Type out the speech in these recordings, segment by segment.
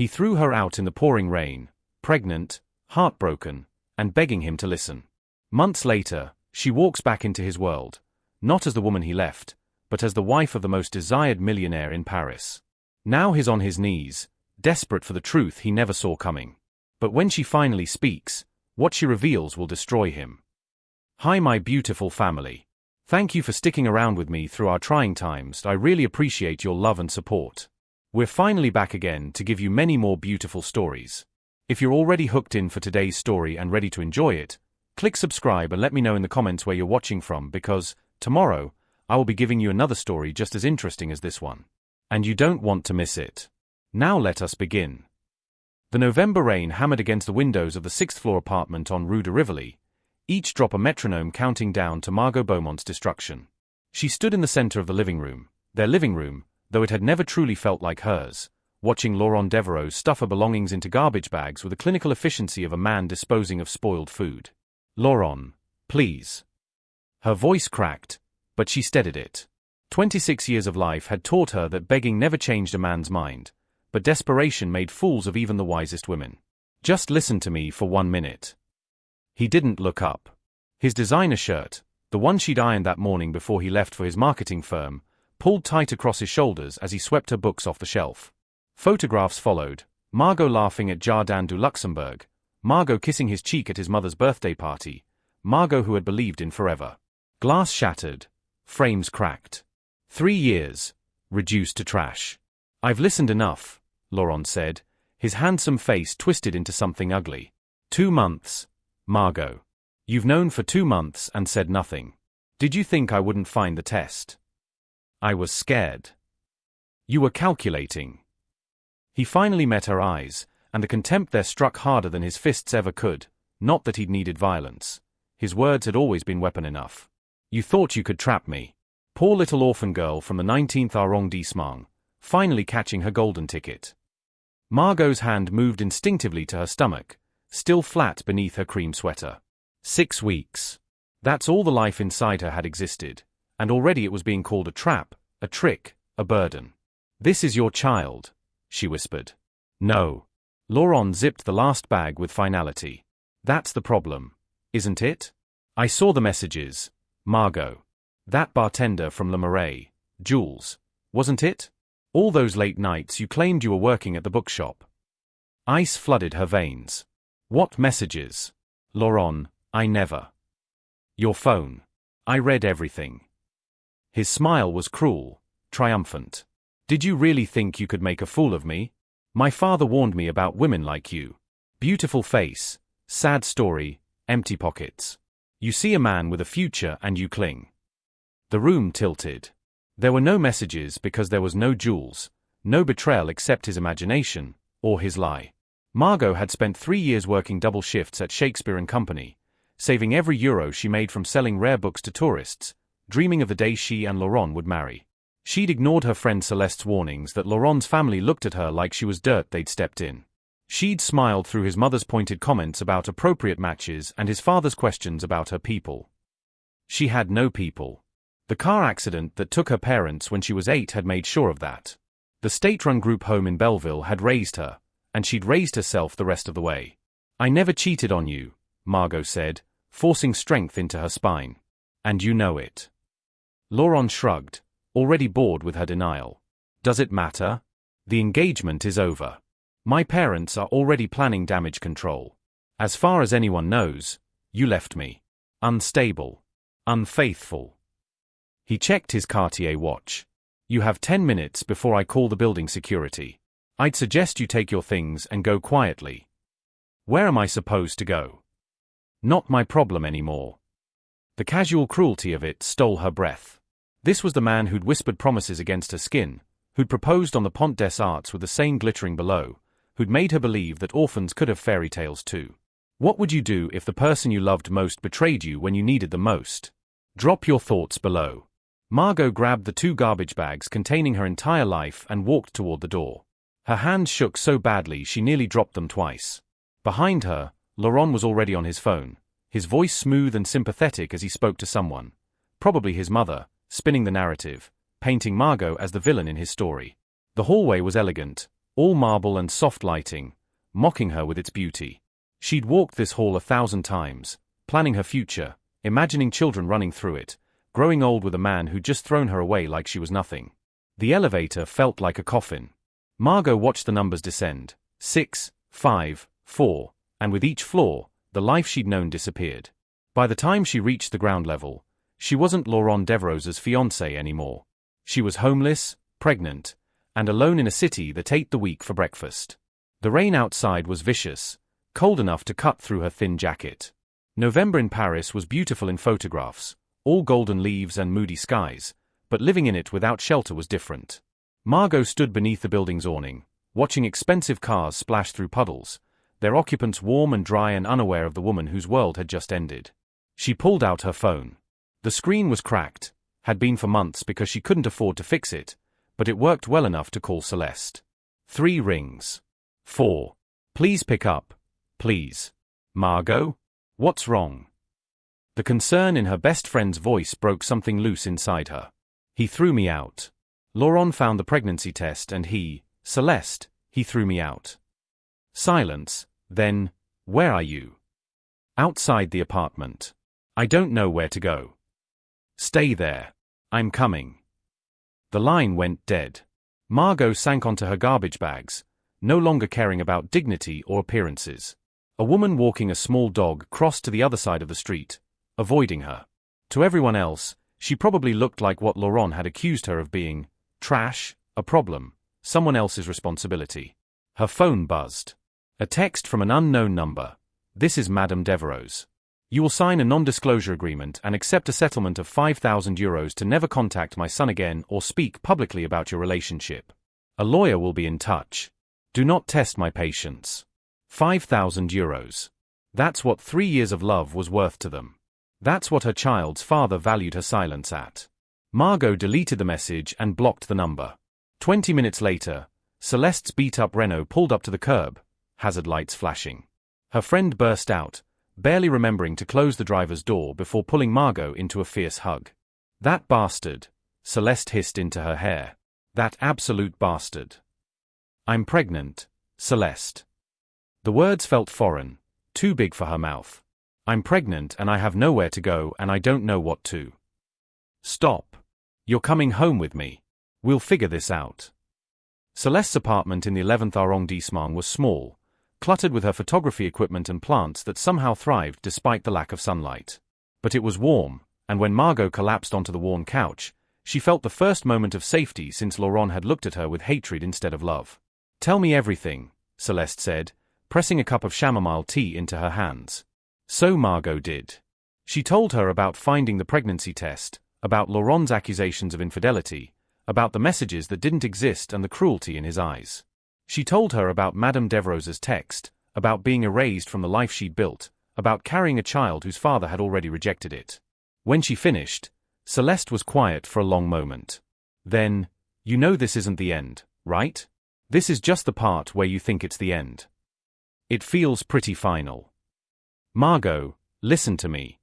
He threw her out in the pouring rain, pregnant, heartbroken, and begging him to listen. Months later, she walks back into his world, not as the woman he left, but as the wife of the most desired millionaire in Paris. Now he's on his knees, desperate for the truth he never saw coming. But when she finally speaks, what she reveals will destroy him. Hi, my beautiful family. Thank you for sticking around with me through our trying times. I really appreciate your love and support. We're finally back again to give you many more beautiful stories. If you're already hooked in for today's story and ready to enjoy it, click subscribe and let me know in the comments where you're watching from, because tomorrow, I will be giving you another story just as interesting as this one. And you don't want to miss it. Now let us begin. The November rain hammered against the windows of the 6th-floor apartment on Rue de Rivoli, each drop a metronome counting down to Margot Beaumont's destruction. She stood in the center of the living room, their living room, though it had never truly felt like hers, watching Laurent Devereaux stuff her belongings into garbage bags with the clinical efficiency of a man disposing of spoiled food. Laurent, please. Her voice cracked, but she steadied it. 26 years of life had taught her that begging never changed a man's mind, but desperation made fools of even the wisest women. Just listen to me for 1 minute. He didn't look up. His designer shirt, the one she'd ironed that morning before he left for his marketing firm, pulled tight across his shoulders as he swept her books off the shelf. Photographs followed, Margot laughing at Jardin du Luxembourg, Margot kissing his cheek at his mother's birthday party, Margot who had believed in forever. Glass shattered, frames cracked. 3 years, reduced to trash. I've listened enough, Laurent said, his handsome face twisted into something ugly. 2 months, Margot. You've known for 2 months and said nothing. Did you think I wouldn't find the test? I was scared. You were calculating. He finally met her eyes, and the contempt there struck harder than his fists ever could. Not that he'd needed violence. His words had always been weapon enough. You thought you could trap me. Poor little orphan girl from the 19th arrondissement, finally catching her golden ticket. Margot's hand moved instinctively to her stomach, still flat beneath her cream sweater. 6 weeks. That's all the life inside her had existed, and already it was being called a trap, a trick, a burden. This is your child, she whispered. No. Laurent zipped the last bag with finality. That's the problem, isn't it? I saw the messages, Margot. That bartender from Le Marais, Jules, wasn't it? All those late nights you claimed you were working at the bookshop. Ice flooded her veins. What messages? Laurent, I never. Your phone. I read everything. His smile was cruel, triumphant. Did you really think you could make a fool of me? My father warned me about women like you. Beautiful face, sad story, empty pockets. You see a man with a future and you cling. The room tilted. There were no messages because there was no Jules, no betrayal except his imagination, or his lie. Margot had spent 3 years working double shifts at Shakespeare and Company, saving every euro she made from selling rare books to tourists, dreaming of the day she and Laurent would marry. She'd ignored her friend Celeste's warnings that Laurent's family looked at her like she was dirt they'd stepped in. She'd smiled through his mother's pointed comments about appropriate matches and his father's questions about her people. She had no people. The car accident that took her parents when she was 8 had made sure of that. The state-run group home in Belleville had raised her, and she'd raised herself the rest of the way. I never cheated on you, Margot said, forcing strength into her spine. And you know it. Laurent shrugged, already bored with her denial. Does it matter? The engagement is over. My parents are already planning damage control. As far as anyone knows, you left me. Unstable. Unfaithful. He checked his Cartier watch. You have 10 minutes before I call the building security. I'd suggest you take your things and go quietly. Where am I supposed to go? Not my problem anymore. The casual cruelty of it stole her breath. This was the man who'd whispered promises against her skin, who'd proposed on the Pont des Arts with the Seine glittering below, who'd made her believe that orphans could have fairy tales too. What would you do if the person you loved most betrayed you when you needed them most? Drop your thoughts below. Margot grabbed the 2 garbage bags containing her entire life and walked toward the door. Her hands shook so badly she nearly dropped them twice. Behind her, Laurent was already on his phone, his voice smooth and sympathetic as he spoke to someone, probably his mother, spinning the narrative, painting Margot as the villain in his story. The hallway was elegant, all marble and soft lighting, mocking her with its beauty. She'd walked this hall 1,000 times, planning her future, imagining children running through it, growing old with a man who'd just thrown her away like she was nothing. The elevator felt like a coffin. Margot watched the numbers descend, 6, 5, 4, and with each floor, the life she'd known disappeared. By the time she reached the ground level, she wasn't Laurent Deverose's fiancée anymore. She was homeless, pregnant, and alone in a city that ate the weak for breakfast. The rain outside was vicious, cold enough to cut through her thin jacket. November in Paris was beautiful in photographs, all golden leaves and moody skies, but living in it without shelter was different. Margot stood beneath the building's awning, watching expensive cars splash through puddles, their occupants warm and dry and unaware of the woman whose world had just ended. She pulled out her phone. The screen was cracked, had been for months because she couldn't afford to fix it, but it worked well enough to call Celeste. 3 rings. 4. Please pick up. Please. Margot? What's wrong? The concern in her best friend's voice broke something loose inside her. He threw me out. Laurent found the pregnancy test and Celeste, he threw me out. Silence. Then, where are you? Outside the apartment. I don't know where to go. Stay there. I'm coming. The line went dead. Margot sank onto her garbage bags, no longer caring about dignity or appearances. A woman walking a small dog crossed to the other side of the street, avoiding her. To everyone else, she probably looked like what Laurent had accused her of being: trash, a problem, someone else's responsibility. Her phone buzzed. A text from an unknown number. This is Madame Deverose. You will sign a non-disclosure agreement and accept a settlement of €5,000 to never contact my son again or speak publicly about your relationship. A lawyer will be in touch. Do not test my patience. €5,000. That's what 3 years of love was worth to them. That's what her child's father valued her silence at. Margot deleted the message and blocked the number. 20 minutes later, Celeste's beat-up Renault pulled up to the curb, hazard lights flashing. Her friend burst out, barely remembering to close the driver's door before pulling Margot into a fierce hug. That bastard, Celeste hissed into her hair. That absolute bastard. I'm pregnant, Celeste. The words felt foreign, too big for her mouth. I'm pregnant and I have nowhere to go and I don't know what to. Stop. You're coming home with me. We'll figure this out. Celeste's apartment in the 11th arrondissement was small, cluttered with her photography equipment and plants that somehow thrived despite the lack of sunlight. But it was warm, and when Margot collapsed onto the worn couch, she felt the first moment of safety since Laurent had looked at her with hatred instead of love. Tell me everything, Celeste said, pressing a cup of chamomile tea into her hands. So Margot did. She told her about finding the pregnancy test, about Laurent's accusations of infidelity, about the messages that didn't exist and the cruelty in his eyes. She told her about Madame Deverose's text, about being erased from the life she'd built, about carrying a child whose father had already rejected it. When she finished, Celeste was quiet for a long moment. Then, you know this isn't the end, right? This is just the part where you think it's the end. It feels pretty final. Margot, listen to me.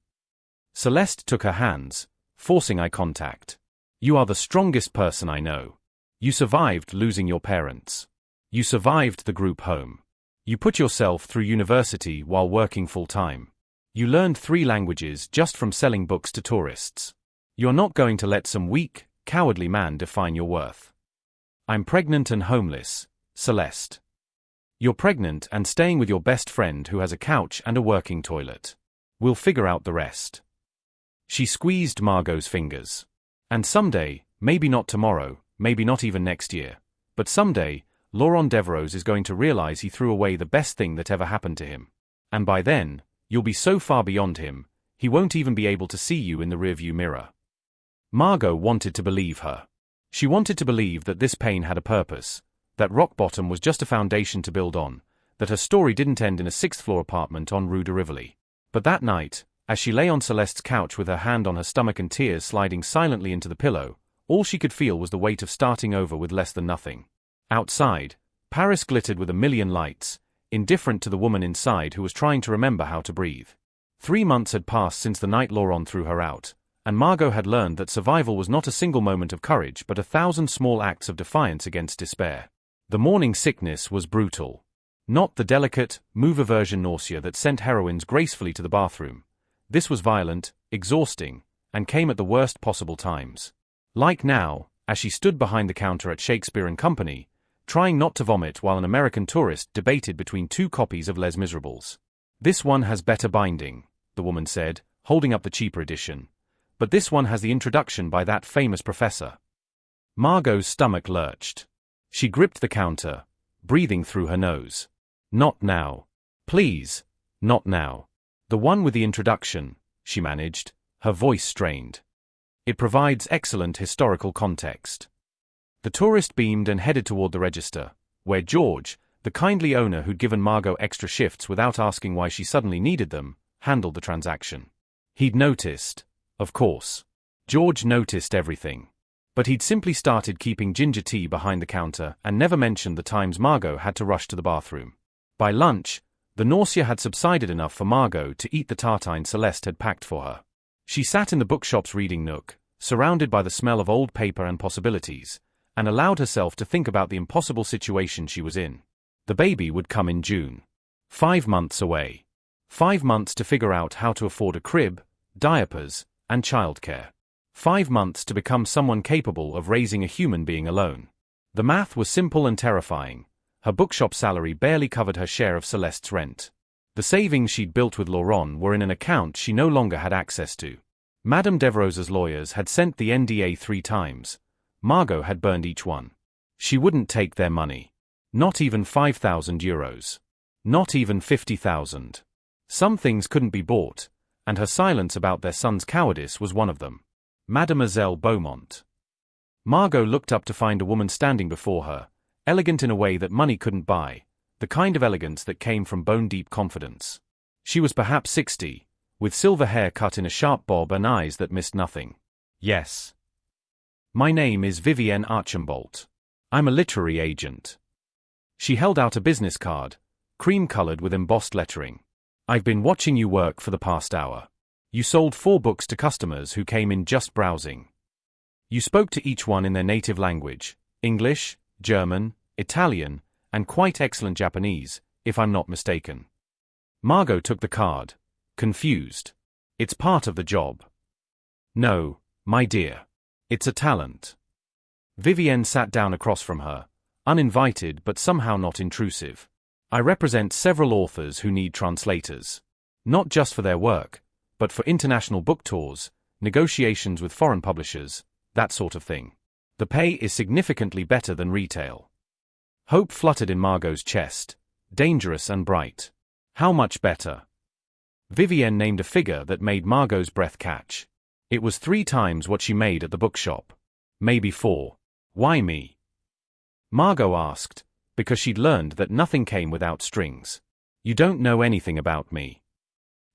Celeste took her hands, forcing eye contact. You are the strongest person I know. You survived losing your parents. You survived the group home. You put yourself through university while working full-time. You learned 3 languages just from selling books to tourists. You're not going to let some weak, cowardly man define your worth. I'm pregnant and homeless, Celeste. You're pregnant and staying with your best friend who has a couch and a working toilet. We'll figure out the rest. She squeezed Margot's fingers. And someday, maybe not tomorrow, maybe not even next year, but someday, Laurent Deverose is going to realize he threw away the best thing that ever happened to him. And by then, you'll be so far beyond him, he won't even be able to see you in the rearview mirror. Margot wanted to believe her. She wanted to believe that this pain had a purpose, that rock bottom was just a foundation to build on, that her story didn't end in a 6th-floor apartment on Rue de Rivoli. But that night, as she lay on Celeste's couch with her hand on her stomach and tears sliding silently into the pillow, all she could feel was the weight of starting over with less than nothing. Outside, Paris glittered with a million lights, indifferent to the woman inside who was trying to remember how to breathe. 3 months had passed since the night Laurent threw her out, and Margot had learned that survival was not a single moment of courage but 1,000 small acts of defiance against despair. The morning sickness was brutal. Not the delicate, move-aversion nausea that sent heroines gracefully to the bathroom. This was violent, exhausting, and came at the worst possible times. Like now, as she stood behind the counter at Shakespeare & Company, trying not to vomit while an American tourist debated between two copies of Les Miserables. "This one has better binding," the woman said, holding up the cheaper edition. "But this one has the introduction by that famous professor." Margot's stomach lurched. She gripped the counter, breathing through her nose. "Not now. Please, not now." "The one with the introduction," she managed, her voice strained. "It provides excellent historical context." The tourist beamed and headed toward the register, where George, the kindly owner who'd given Margot extra shifts without asking why she suddenly needed them, handled the transaction. He'd noticed, of course. George noticed everything. But he'd simply started keeping ginger tea behind the counter and never mentioned the times Margot had to rush to the bathroom. By lunch, the nausea had subsided enough for Margot to eat the tartine Celeste had packed for her. She sat in the bookshop's reading nook, surrounded by the smell of old paper and possibilities, and allowed herself to think about the impossible situation she was in. The baby would come in June. 5 months away. 5 months to figure out how to afford a crib, diapers, and childcare. 5 months to become someone capable of raising a human being alone. The math was simple and terrifying. Her bookshop salary barely covered her share of Celeste's rent. The savings she'd built with Laurent were in an account she no longer had access to. Madame Deverose's lawyers had sent the NDA 3 times. Margot had burned each one. She wouldn't take their money. Not even €5,000. Not even 50,000. Some things couldn't be bought, and her silence about their son's cowardice was one of them. Mademoiselle Beaumont. Margot looked up to find a woman standing before her, elegant in a way that money couldn't buy, the kind of elegance that came from bone-deep confidence. She was perhaps 60, with silver hair cut in a sharp bob and eyes that missed nothing. "Yes. My name is Vivienne Archambault. I'm a literary agent." She held out a business card, cream-colored with embossed lettering. "I've been watching you work for the past hour. You sold 4 books to customers who came in just browsing. You spoke to each one in their native language, English, German, Italian, and quite excellent Japanese, if I'm not mistaken." Margot took the card, confused. "It's part of the job." "No, my dear. It's a talent." Vivienne sat down across from her, uninvited but somehow not intrusive. "I represent several authors who need translators. Not just for their work, but for international book tours, negotiations with foreign publishers, that sort of thing. The pay is significantly better than retail." Hope fluttered in Margot's chest, dangerous and bright. "How much better?" Vivienne named a figure that made Margot's breath catch. It was 3 times what she made at the bookshop. Maybe 4. "Why me?" Margot asked, because she'd learned that nothing came without strings. "You don't know anything about me.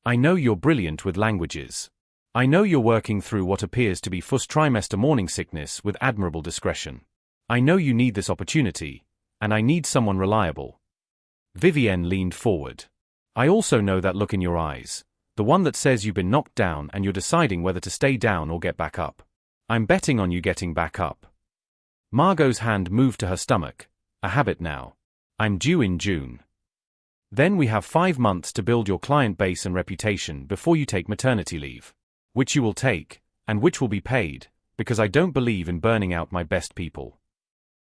I know you're brilliant with languages. I know you're working through what appears to be first trimester morning sickness with admirable discretion. I know you need this opportunity, and I need someone reliable." Vivienne leaned forward. "I also know that look in your eyes, the one that says you've been knocked down and you're deciding whether to stay down or get back up. I'm betting on you getting back up." Margot's hand moved to her stomach, a habit now. "I'm due in June. Then we have 5 months to build your client base and reputation before you take maternity leave. Which you will take, and which will be paid, because I don't believe in burning out my best people."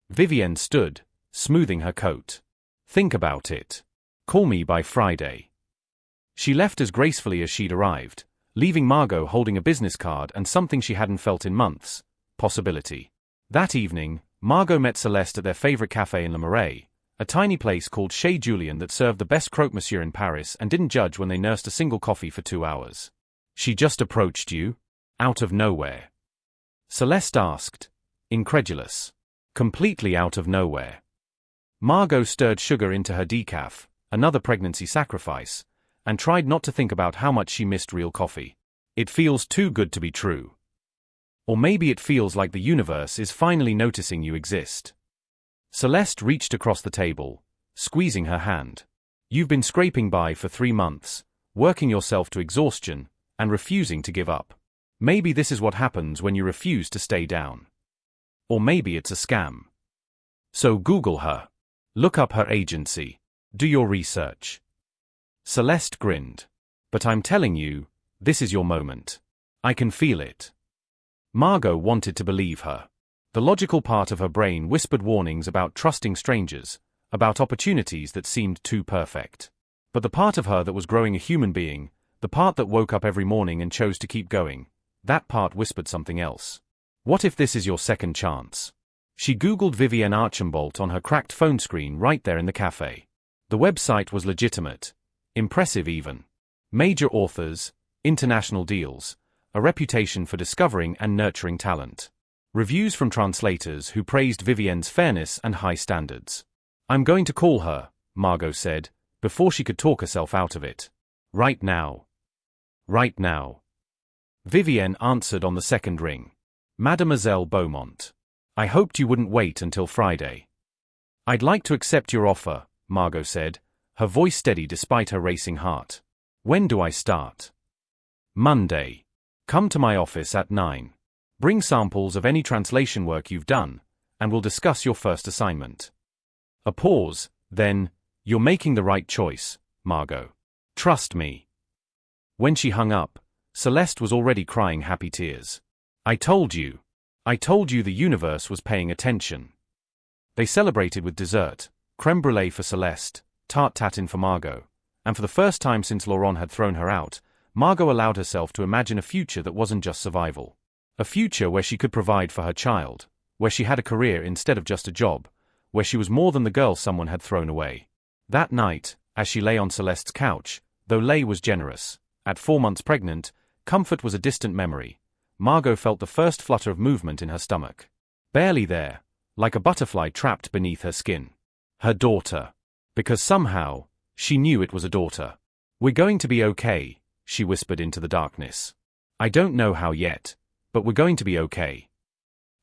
Vivienne stood, smoothing her coat. "Think about it. Call me by Friday." She left as gracefully as she'd arrived, leaving Margot holding a business card and something she hadn't felt in months: possibility. That evening, Margot met Celeste at their favorite café in Le Marais, a tiny place called Chez Julien that served the best croque monsieur in Paris and didn't judge when they nursed a single coffee for 2 hours. "She just approached you? Out of nowhere?" Celeste asked, incredulous. "Completely out of nowhere." Margot stirred sugar into her decaf, another pregnancy sacrifice, and tried not to think about how much she missed real coffee. "It feels too good to be true. Or maybe it feels like the universe is finally noticing you exist." Celeste reached across the table, squeezing her hand. "You've been scraping by for 3 months, working yourself to exhaustion, and refusing to give up. Maybe this is what happens when you refuse to stay down. Or maybe it's a scam. So Google her. Look up her agency. Do your research. Celeste grinned. But I'm telling you, this is your moment. I can feel it. Margot wanted to believe her. The logical part of her brain whispered warnings about trusting strangers, about opportunities that seemed too perfect. But the part of her that was growing a human being, the part that woke up every morning and chose to keep going, that part whispered something else. What if this is your second chance? She Googled Vivienne Archambault on her cracked phone screen right there in the cafe. The website was legitimate. Impressive even. Major authors, international deals, a reputation for discovering and nurturing talent. Reviews from translators who praised Vivienne's fairness and high standards. I'm going to call her, Margot said, before she could talk herself out of it. Right now. Right now. Vivienne answered on the second ring. Mademoiselle Beaumont. I hoped you wouldn't wait until Friday. I'd like to accept your offer, Margot said, her voice steady despite her racing heart. When do I start? Monday. Come to my office at 9. Bring samples of any translation work you've done, and we'll discuss your first assignment. A pause, then, you're making the right choice, Margot. Trust me. When she hung up, Celeste was already crying happy tears. I told you the universe was paying attention. They celebrated with dessert, creme brulee for Celeste, tarte tatin for Margot, and for the first time since Laurent had thrown her out, Margot allowed herself to imagine a future that wasn't just survival. A future where she could provide for her child, where she had a career instead of just a job, where she was more than the girl someone had thrown away. That night, as she lay on Celeste's couch, though lay was generous, at 4 months pregnant, comfort was a distant memory. Margot felt the first flutter of movement in her stomach. Barely there, like a butterfly trapped beneath her skin. Her daughter. Because somehow, she knew it was a daughter. We're going to be okay, she whispered into the darkness. I don't know how yet, but we're going to be okay.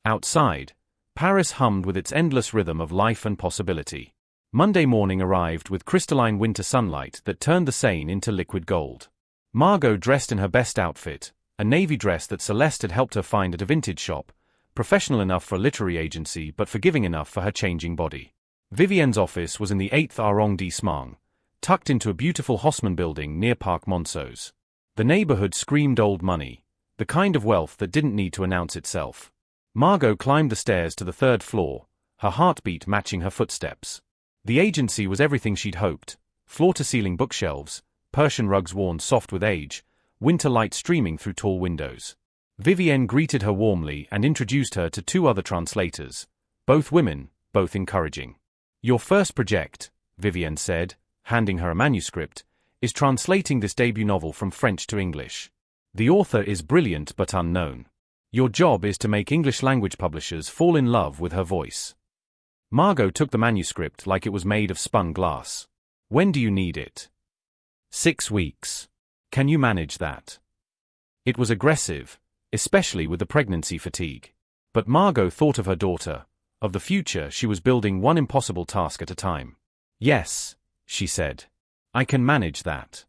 Outside, Paris hummed with its endless rhythm of life and possibility. Monday morning arrived with crystalline winter sunlight that turned the Seine into liquid gold. Margot dressed in her best outfit, a navy dress that Celeste had helped her find at a vintage shop, professional enough for a literary agency but forgiving enough for her changing body. Vivienne's office was in the 8th arrondissement, tucked into a beautiful Haussmann building near Parc Monceau. The neighborhood screamed old money, the kind of wealth that didn't need to announce itself. Margot climbed the stairs to the 3rd floor, her heartbeat matching her footsteps. The agency was everything she'd hoped: floor-to-ceiling bookshelves, Persian rugs worn soft with age, winter light streaming through tall windows. Vivienne greeted her warmly and introduced her to 2 other translators, both women, both encouraging. Your first project, Vivienne said, handing her a manuscript, is translating this debut novel from French to English. The author is brilliant but unknown. Your job is to make English-language publishers fall in love with her voice. Margot took the manuscript like it was made of spun glass. When do you need it? 6 weeks. Can you manage that? It was aggressive, especially with the pregnancy fatigue. But Margot thought of her daughter, of the future she was building one impossible task at a time. Yes, she said. I can manage that.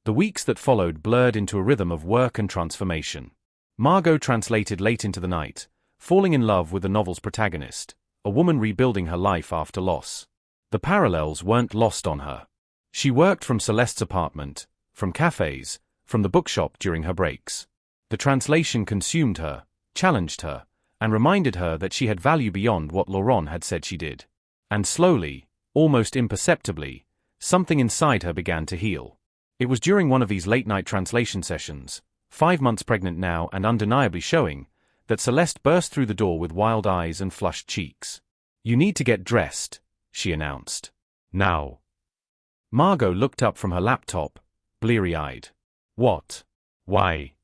The weeks that followed blurred into a rhythm of work and transformation. Margot translated late into the night, falling in love with the novel's protagonist, a woman rebuilding her life after loss. The parallels weren't lost on her. She worked from Celeste's apartment, from cafes, from the bookshop during her breaks. The translation consumed her, challenged her, and reminded her that she had value beyond what Laurent had said she did. And slowly, almost imperceptibly, something inside her began to heal. It was during one of these late-night translation sessions, 5 months pregnant now and undeniably showing, that Celeste burst through the door with wild eyes and flushed cheeks. You need to get dressed, she announced. Now. Margot looked up from her laptop, bleary-eyed. What? Why?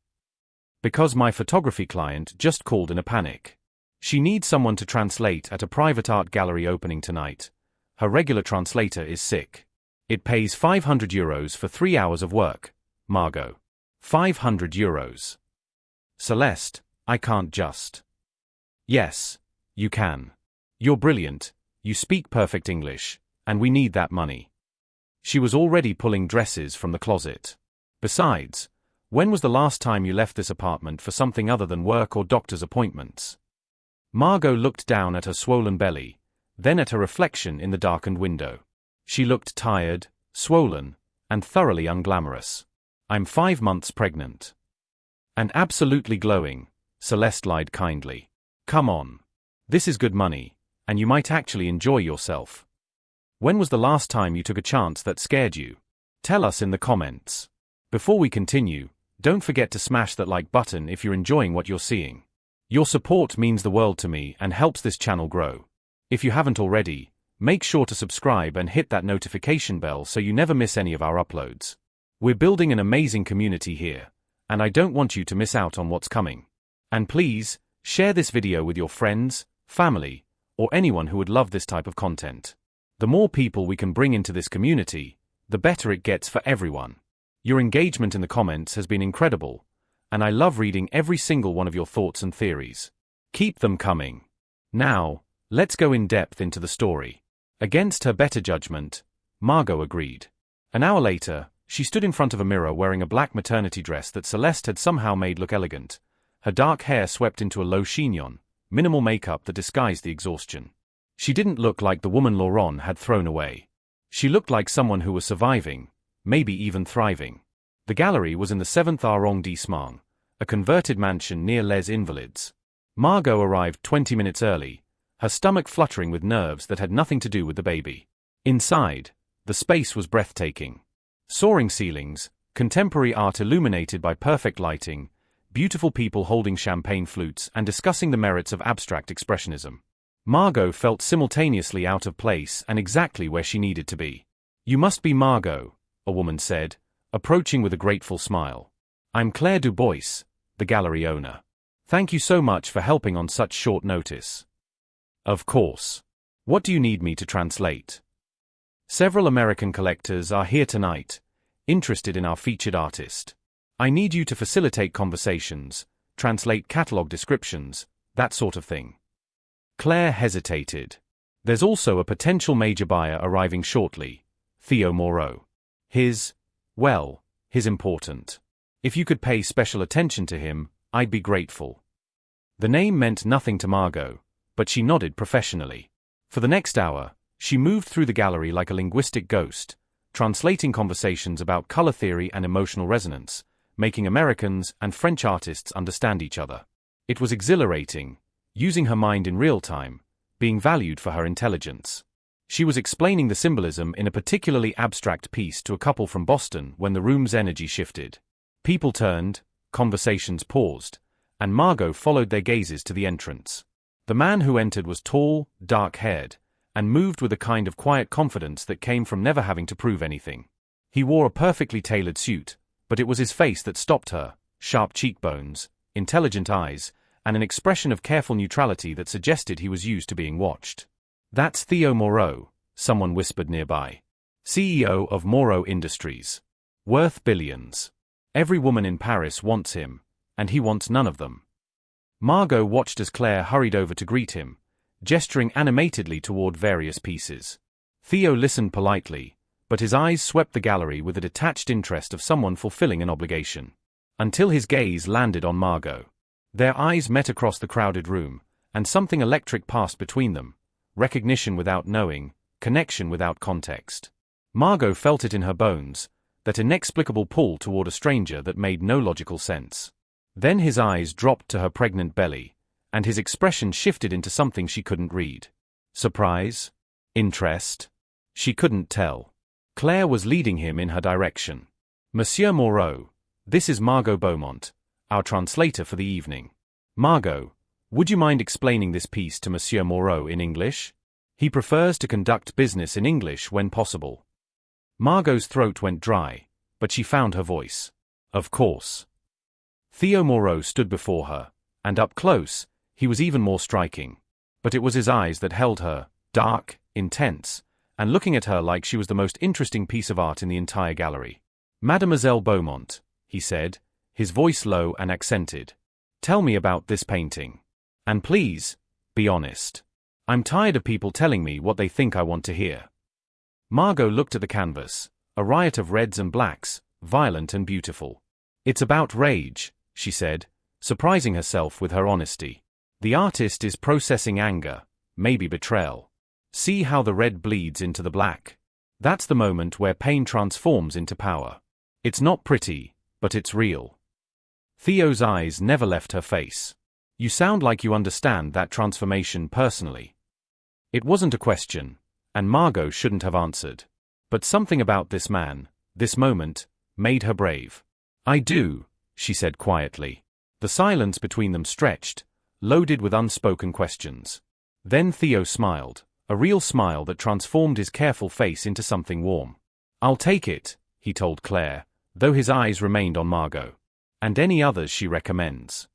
Because my photography client just called in a panic. She needs someone to translate at a private art gallery opening tonight. Her regular translator is sick. It pays €500 for 3 hours of work, Margot. €500. Celeste, I can't just. Yes, you can. You're brilliant, you speak perfect English, and we need that money. She was already pulling dresses from the closet. Besides, when was the last time you left this apartment for something other than work or doctor's appointments? Margot looked down at her swollen belly, then at her reflection in the darkened window. She looked tired, swollen, and thoroughly unglamorous. "I'm 5 months pregnant." "And absolutely glowing," Celeste lied kindly. "Come on. This is good money, and you might actually enjoy yourself. When was the last time you took a chance that scared you? Tell us in the comments." Before we continue, don't forget to smash that like button if you're enjoying what you're seeing. Your support means the world to me and helps this channel grow. If you haven't already, make sure to subscribe and hit that notification bell so you never miss any of our uploads. We're building an amazing community here, and I don't want you to miss out on what's coming. And please, share this video with your friends, family, or anyone who would love this type of content. The more people we can bring into this community, the better it gets for everyone. Your engagement in the comments has been incredible, and I love reading every single one of your thoughts and theories. Keep them coming. Now, let's go in depth into the story. Against her better judgment, Margot agreed. An hour later, she stood in front of a mirror wearing a black maternity dress that Celeste had somehow made look elegant, her dark hair swept into a low chignon, minimal makeup that disguised the exhaustion. She didn't look like the woman Laurent had thrown away. She looked like someone who was surviving, maybe even thriving. The gallery was in the 7th arrondissement, a converted mansion near Les Invalides. Margot arrived 20 minutes early, her stomach fluttering with nerves that had nothing to do with the baby. Inside, the space was breathtaking. Soaring ceilings, contemporary art illuminated by perfect lighting, beautiful people holding champagne flutes and discussing the merits of abstract expressionism. Margot felt simultaneously out of place and exactly where she needed to be. "You must be Margot," a woman said, approaching with a grateful smile. "I'm Claire Dubois, the gallery owner. Thank you so much for helping on such short notice." "Of course. What do you need me to translate?" "Several American collectors are here tonight, interested in our featured artist. I need you to facilitate conversations, translate catalog descriptions, that sort of thing." Claire hesitated. "There's also a potential major buyer arriving shortly, Theo Moreau. He's important. If you could pay special attention to him, I'd be grateful." The name meant nothing to Margot, but she nodded professionally. For the next hour, she moved through the gallery like a linguistic ghost, translating conversations about color theory and emotional resonance, making Americans and French artists understand each other. It was exhilarating, using her mind in real time, being valued for her intelligence. She was explaining the symbolism in a particularly abstract piece to a couple from Boston when the room's energy shifted. People turned, conversations paused, and Margot followed their gazes to the entrance. The man who entered was tall, dark-haired, and moved with a kind of quiet confidence that came from never having to prove anything. He wore a perfectly tailored suit, but it was his face that stopped her, sharp cheekbones, intelligent eyes, and an expression of careful neutrality that suggested he was used to being watched. "That's Theo Moreau," someone whispered nearby. "CEO of Moreau Industries. Worth billions. Every woman in Paris wants him, and he wants none of them." Margot watched as Claire hurried over to greet him, gesturing animatedly toward various pieces. Theo listened politely, but his eyes swept the gallery with the detached interest of someone fulfilling an obligation. Until his gaze landed on Margot. Their eyes met across the crowded room, and something electric passed between them. Recognition without knowing, connection without context. Margot felt it in her bones, that inexplicable pull toward a stranger that made no logical sense. Then his eyes dropped to her pregnant belly, and his expression shifted into something she couldn't read. Surprise? Interest? She couldn't tell. Claire was leading him in her direction. "Monsieur Moreau, this is Margot Beaumont, our translator for the evening. Margot, would you mind explaining this piece to Monsieur Moreau in English? He prefers to conduct business in English when possible." Margot's throat went dry, but she found her voice. "Of course." Theo Moreau stood before her, and up close, he was even more striking. But it was his eyes that held her, dark, intense, and looking at her like she was the most interesting piece of art in the entire gallery. "Mademoiselle Beaumont," he said, his voice low and accented. "Tell me about this painting. And please, be honest. I'm tired of people telling me what they think I want to hear." Margot looked at the canvas, a riot of reds and blacks, violent and beautiful. "It's about rage," she said, surprising herself with her honesty. "The artist is processing anger, maybe betrayal. See how the red bleeds into the black. That's the moment where pain transforms into power. It's not pretty, but it's real. Theo's eyes never left her face. You sound like you understand that transformation personally. It wasn't a question, and Margot shouldn't have answered. But something about this man, this moment, made her brave. I do, she said quietly. The silence between them stretched, loaded with unspoken questions. Then Theo smiled, a real smile that transformed his careful face into something warm. I'll take it, he told Claire, though his eyes remained on Margot. And any others she recommends.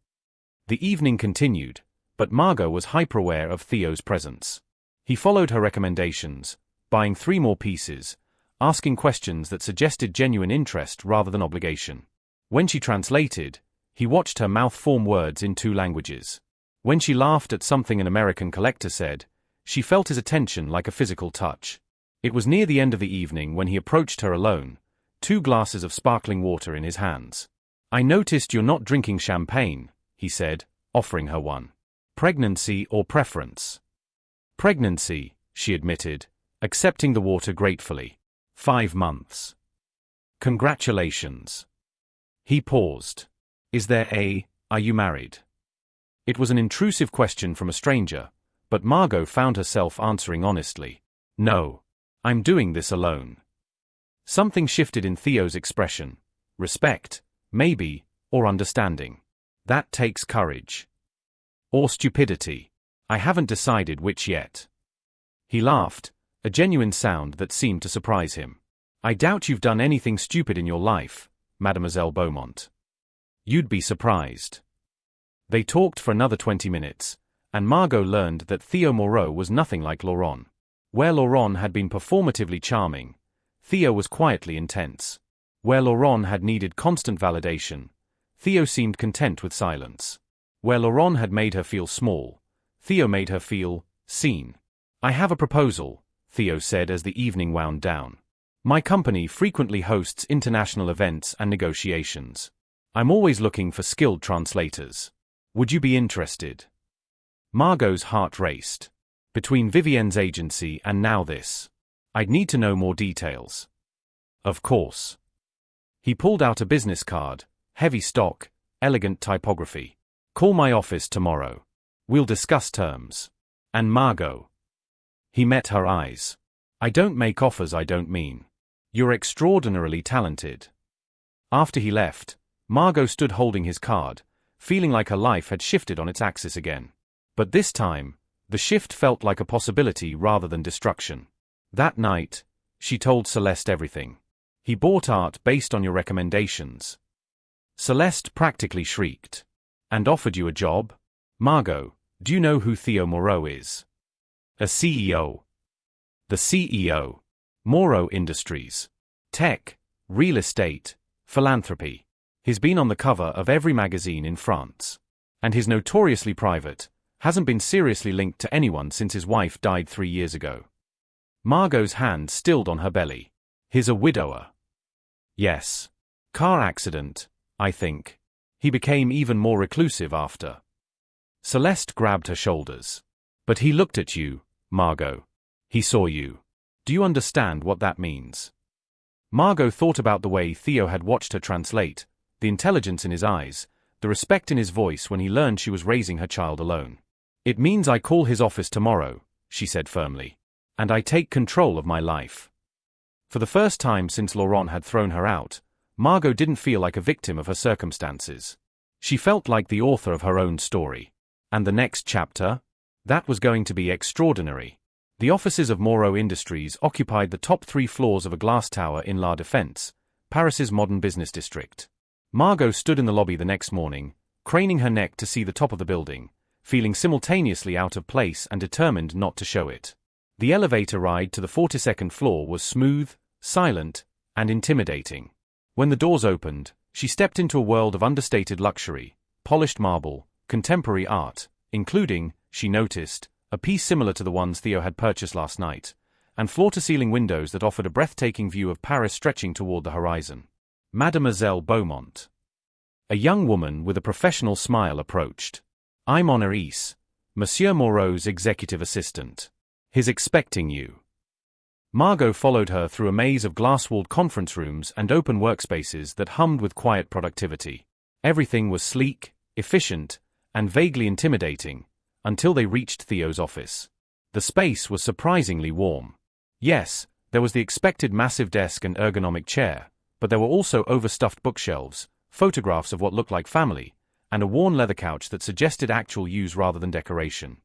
The evening continued, but Margot was hyper-aware of Theo's presence. He followed her recommendations, buying 3 more pieces, asking questions that suggested genuine interest rather than obligation. When she translated, he watched her mouth form words in 2 languages. When she laughed at something an American collector said, she felt his attention like a physical touch. It was near the end of the evening when he approached her alone, 2 glasses of sparkling water in his hands. I noticed you're not drinking champagne, he said, offering her one. Pregnancy or preference? Pregnancy, she admitted, accepting the water gratefully. 5 months. Congratulations. He paused. Are you married? It was an intrusive question from a stranger, but Margot found herself answering honestly. No. I'm doing this alone. Something shifted in Theo's expression. Respect, maybe, or understanding. That takes courage. Or stupidity. I haven't decided which yet. He laughed, a genuine sound that seemed to surprise him. I doubt you've done anything stupid in your life, Mademoiselle Beaumont. You'd be surprised. They talked for another 20 minutes, and Margot learned that Theo Moreau was nothing like Laurent. Where Laurent had been performatively charming, Theo was quietly intense. Where Laurent had needed constant validation, Theo seemed content with silence. Where Laurent had made her feel small, Theo made her feel seen. I have a proposal, Theo said as the evening wound down. My company frequently hosts international events and negotiations. I'm always looking for skilled translators. Would you be interested? Margot's heart raced. Between Vivienne's agency and now this. I'd need to know more details. Of course. He pulled out a business card, heavy stock, elegant typography. Call my office tomorrow. We'll discuss terms. And Margot. He met her eyes. I don't make offers I don't mean. You're extraordinarily talented. After he left, Margot stood holding his card, feeling like her life had shifted on its axis again. But this time, the shift felt like a possibility rather than destruction. That night, she told Celeste everything. He bought art based on your recommendations. Celeste practically shrieked. And offered you a job? Margot, do you know who Theo Moreau is? A CEO. The CEO. Moreau Industries. Tech, real estate, philanthropy. He's been on the cover of every magazine in France. And he's notoriously private, hasn't been seriously linked to anyone since his wife died 3 years ago. Margot's hand stilled on her belly. He's a widower. Yes. Car accident, I think. He became even more reclusive after. Celeste grabbed her shoulders. But he looked at you, Margot. He saw you. Do you understand what that means? Margot thought about the way Theo had watched her translate, the intelligence in his eyes, the respect in his voice when he learned she was raising her child alone. It means I call his office tomorrow, she said firmly. And I take control of my life. For the first time since Laurent had thrown her out, Margot didn't feel like a victim of her circumstances. She felt like the author of her own story. And the next chapter? That was going to be extraordinary. The offices of Moreau Industries occupied the top 3 floors of a glass tower in La Défense, Paris's modern business district. Margot stood in the lobby the next morning, craning her neck to see the top of the building, feeling simultaneously out of place and determined not to show it. The elevator ride to the 42nd floor was smooth, silent, and intimidating. When the doors opened, she stepped into a world of understated luxury, polished marble, contemporary art, including, she noticed, a piece similar to the ones Theo had purchased last night, and floor-to-ceiling windows that offered a breathtaking view of Paris stretching toward the horizon. Mademoiselle Beaumont. A young woman with a professional smile approached. I'm Honoris, Monsieur Moreau's executive assistant. He's expecting you. Margot followed her through a maze of glass-walled conference rooms and open workspaces that hummed with quiet productivity. Everything was sleek, efficient, and vaguely intimidating, until they reached Theo's office. The space was surprisingly warm. Yes, there was the expected massive desk and ergonomic chair, but there were also overstuffed bookshelves, photographs of what looked like family, and a worn leather couch that suggested actual use rather than decoration.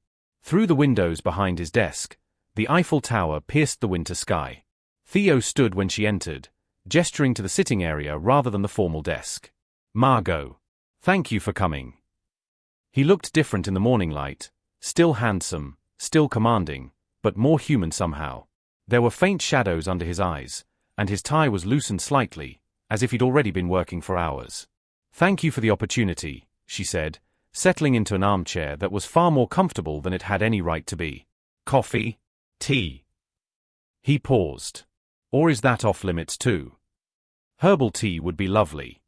Through the windows behind his desk, the Eiffel Tower pierced the winter sky. Theo stood when she entered, gesturing to the sitting area rather than the formal desk. Margot. Thank you for coming. He looked different in the morning light, still handsome, still commanding, but more human somehow. There were faint shadows under his eyes, and his tie was loosened slightly, as if he'd already been working for hours. Thank you for the opportunity, she said, settling into an armchair that was far more comfortable than it had any right to be. Coffee? Tea? He paused. Or is that off limits too? Herbal tea would be lovely.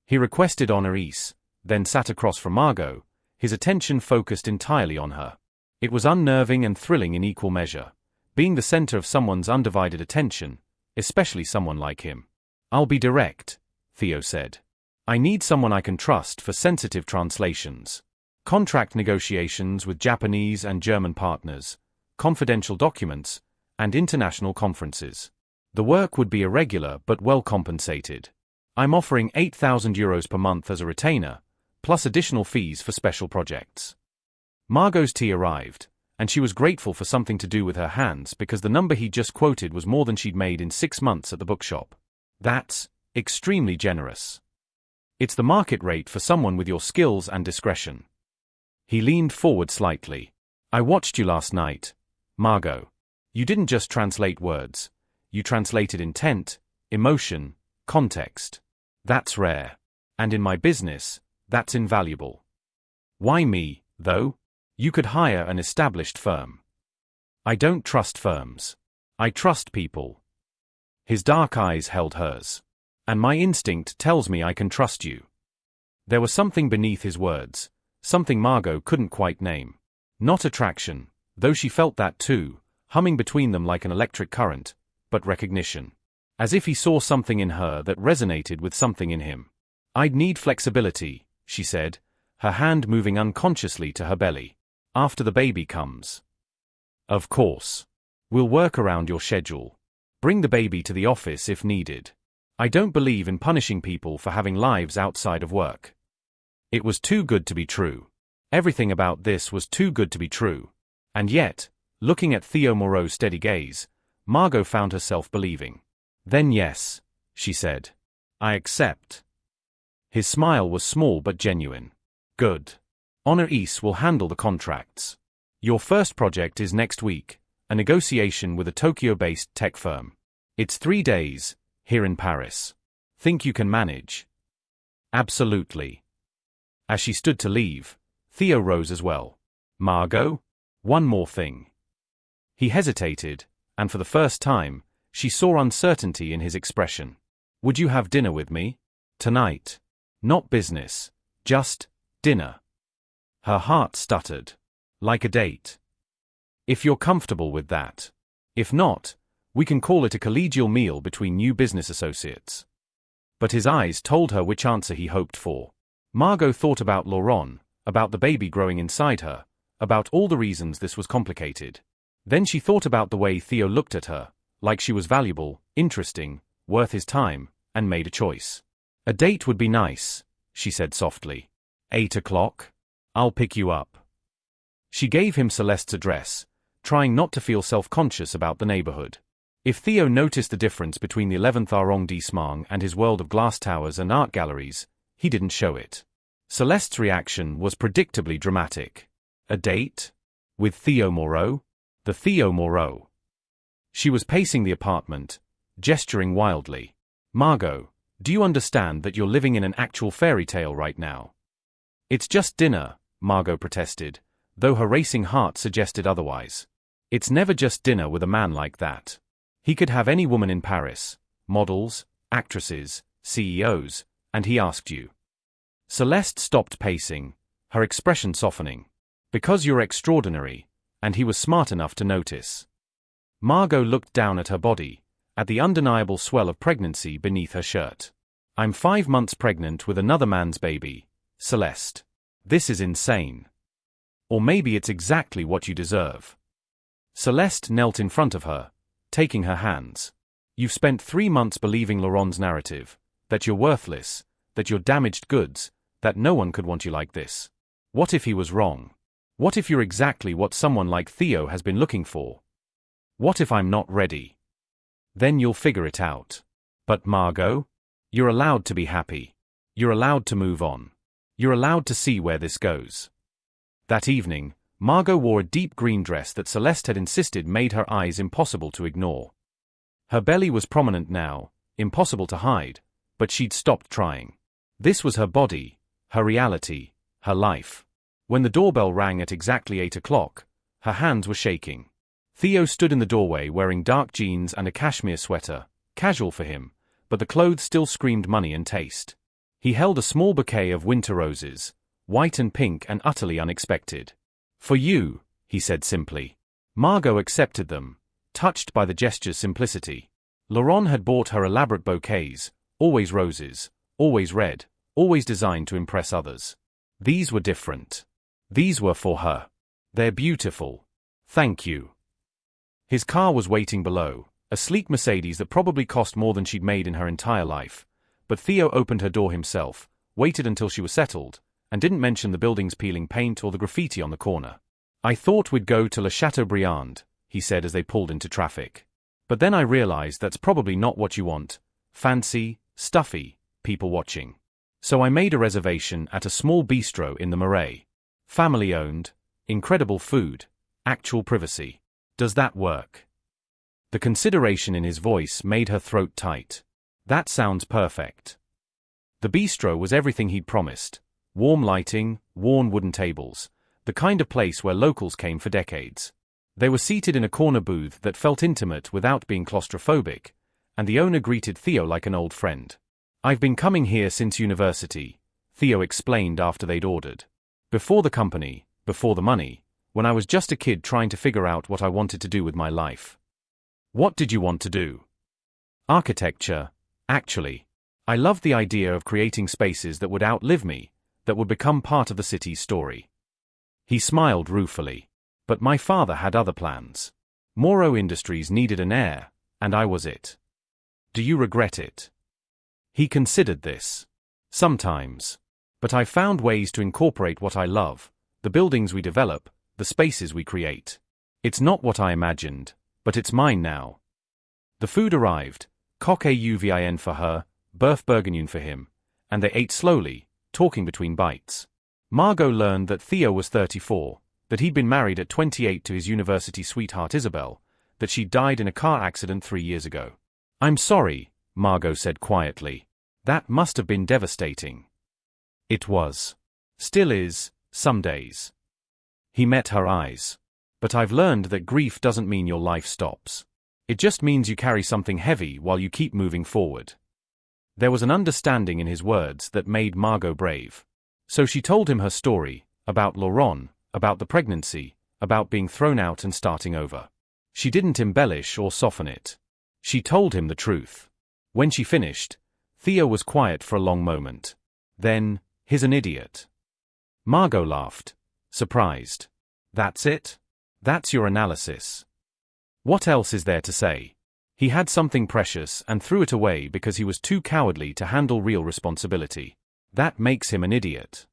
He requested honoris, then sat across from Margot, his attention focused entirely on her. It was unnerving and thrilling in equal measure, being the center of someone's undivided attention, especially someone like him. I'll be direct, Theo said. I need someone I can trust for sensitive translations. Contract negotiations with Japanese and German partners, confidential documents, and international conferences. The work would be irregular but well compensated. I'm offering €8,000 per month as a retainer, plus additional fees for special projects. Margot's tea arrived, and she was grateful for something to do with her hands because the number he just quoted was more than she'd made in 6 months at the bookshop. That's extremely generous. It's the market rate for someone with your skills and discretion. He leaned forward slightly. I watched you last night, Margot. You didn't just translate words. You translated intent, emotion, context. That's rare. And in my business, that's invaluable. Why me, though? You could hire an established firm. I don't trust firms. I trust people. His dark eyes held hers. And my instinct tells me I can trust you. There was something beneath his words, something Margot couldn't quite name. Not attraction, though she felt that too, humming between them like an electric current, but recognition. As if he saw something in her that resonated with something in him. I'd need flexibility, she said, her hand moving unconsciously to her belly. After the baby comes. Of course. We'll work around your schedule. Bring the baby to the office if needed. I don't believe in punishing people for having lives outside of work. It was too good to be true. Everything about this was too good to be true. And yet, looking at Theo Moreau's steady gaze, Margot found herself believing. Then yes, she said. I accept. His smile was small but genuine. Good. Honoris will handle the contracts. Your first project is next week, a negotiation with a Tokyo-based tech firm. It's 3 days, here in Paris. Think you can manage? Absolutely. As she stood to leave, Theo rose as well. Margot? One more thing. He hesitated, and for the first time, she saw uncertainty in his expression. Would you have dinner with me? Tonight. Not business, just dinner. Her heart stuttered. Like a date. If you're comfortable with that. If not, we can call it a collegial meal between new business associates. But his eyes told her which answer he hoped for. Margot thought about Laurent, about the baby growing inside her, about all the reasons this was complicated. Then she thought about the way Theo looked at her, like she was valuable, interesting, worth his time, and made a choice. A date would be nice, she said softly. 8 o'clock? I'll pick you up. She gave him Celeste's address, trying not to feel self-conscious about the neighborhood. If Theo noticed the difference between the 11th arrondissement and his world of glass towers and art galleries, he didn't show it. Celeste's reaction was predictably dramatic. A date? With Theo Moreau? The Theo Moreau. She was pacing the apartment, gesturing wildly. Margot, do you understand that you're living in an actual fairy tale right now? It's just dinner, Margot protested, though her racing heart suggested otherwise. It's never just dinner with a man like that. He could have any woman in Paris, models, actresses, CEOs, and he asked you. Celeste stopped pacing, her expression softening. Because you're extraordinary, and he was smart enough to notice. Margot looked down at her body, at the undeniable swell of pregnancy beneath her shirt. "I'm 5 months pregnant with another man's baby, Celeste. This is insane. Or maybe it's exactly what you deserve." Celeste knelt in front of her, taking her hands. "You've spent 3 months believing Laurent's narrative, that you're worthless, that you're damaged goods, that no one could want you like this. What if he was wrong? What if you're exactly what someone like Theo has been looking for? What if I'm not ready? Then you'll figure it out. But Margot? You're allowed to be happy. You're allowed to move on. You're allowed to see where this goes." That evening, Margot wore a deep green dress that Celeste had insisted made her eyes impossible to ignore. Her belly was prominent now, impossible to hide, but she'd stopped trying. This was her body, her reality, her life. When the doorbell rang at exactly 8 o'clock, her hands were shaking. Theo stood in the doorway wearing dark jeans and a cashmere sweater, casual for him, but the clothes still screamed money and taste. He held a small bouquet of winter roses, white and pink and utterly unexpected. "For you," he said simply. Margot accepted them, touched by the gesture's simplicity. Laurent had bought her elaborate bouquets, always roses, always red, always designed to impress others. These were different. These were for her. "They're beautiful. Thank you." His car was waiting below, a sleek Mercedes that probably cost more than she'd made in her entire life, but Theo opened her door himself, waited until she was settled, and didn't mention the building's peeling paint or the graffiti on the corner. "I thought we'd go to Le Chateaubriand," he said as they pulled into traffic. "But then I realized that's probably not what you want. Fancy, stuffy, people watching. So I made a reservation at a small bistro in the Marais. Family-owned, incredible food, actual privacy. Does that work?" The consideration in his voice made her throat tight. "That sounds perfect." The bistro was everything he'd promised. Warm lighting, worn wooden tables, the kind of place where locals came for decades. They were seated in a corner booth that felt intimate without being claustrophobic, and the owner greeted Theo like an old friend. "I've been coming here since university," Theo explained after they'd ordered. "Before the company, before the money, when I was just a kid trying to figure out what I wanted to do with my life." "What did you want to do?" "Architecture, actually. I loved the idea of creating spaces that would outlive me, that would become part of the city's story." He smiled ruefully. "But my father had other plans. Moreau Industries needed an heir, and I was it. Do you regret it?" He considered this. "Sometimes. But I found ways to incorporate what I love, the buildings we develop, the spaces we create. It's not what I imagined, but it's mine now." The food arrived, coq au vin for her, bœuf bourguignon for him, and they ate slowly, talking between bites. Margot learned that Theo was 34, that he'd been married at 28 to his university sweetheart Isabel, that she'd died in a car accident 3 years ago. "I'm sorry," Margot said quietly. "That must have been devastating." It was. Still is, some days. He met her eyes. "But I've learned that grief doesn't mean your life stops. It just means you carry something heavy while you keep moving forward." There was an understanding in his words that made Margot brave. So she told him her story, about Laurent, about the pregnancy, about being thrown out and starting over. She didn't embellish or soften it. She told him the truth. When she finished, Theo was quiet for a long moment. Then, "He's an idiot." Margot laughed, surprised. "That's it? That's your analysis? What else is there to say?" He had something precious and threw it away because he was too cowardly to handle real responsibility. That makes him an idiot.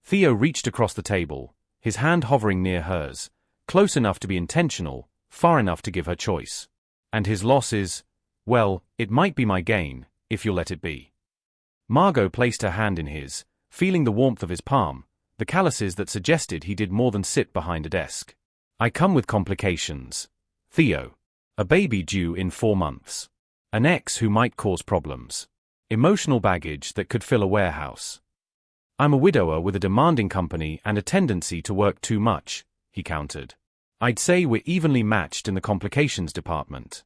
Theo reached across the table, his hand hovering near hers, close enough to be intentional, far enough to give her choice. "And his loss is, well, it might be my gain, if you'll let it be." Margot placed her hand in his, feeling the warmth of his palm, the calluses that suggested he did more than sit behind a desk. "I come with complications, Theo. A baby due in 4 months. An ex who might cause problems. Emotional baggage that could fill a warehouse. I'm a widower with a demanding company and a tendency to work too much," he countered. "I'd say we're evenly matched in the complications department."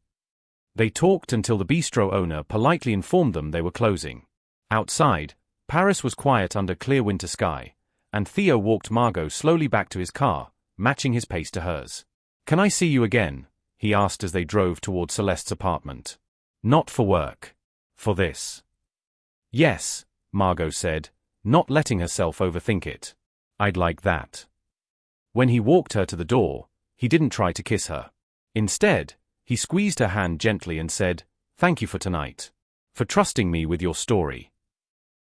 They talked until the bistro owner politely informed them they were closing. Outside, Paris was quiet under clear winter sky, and Theo walked Margot slowly back to his car, matching his pace to hers. "Can I see you again?" he asked as they drove toward Celeste's apartment. "Not for work. For this." "Yes," Margot said, not letting herself overthink it. "I'd like that." When he walked her to the door, he didn't try to kiss her. Instead, he squeezed her hand gently and said, "Thank you for tonight. For trusting me with your story."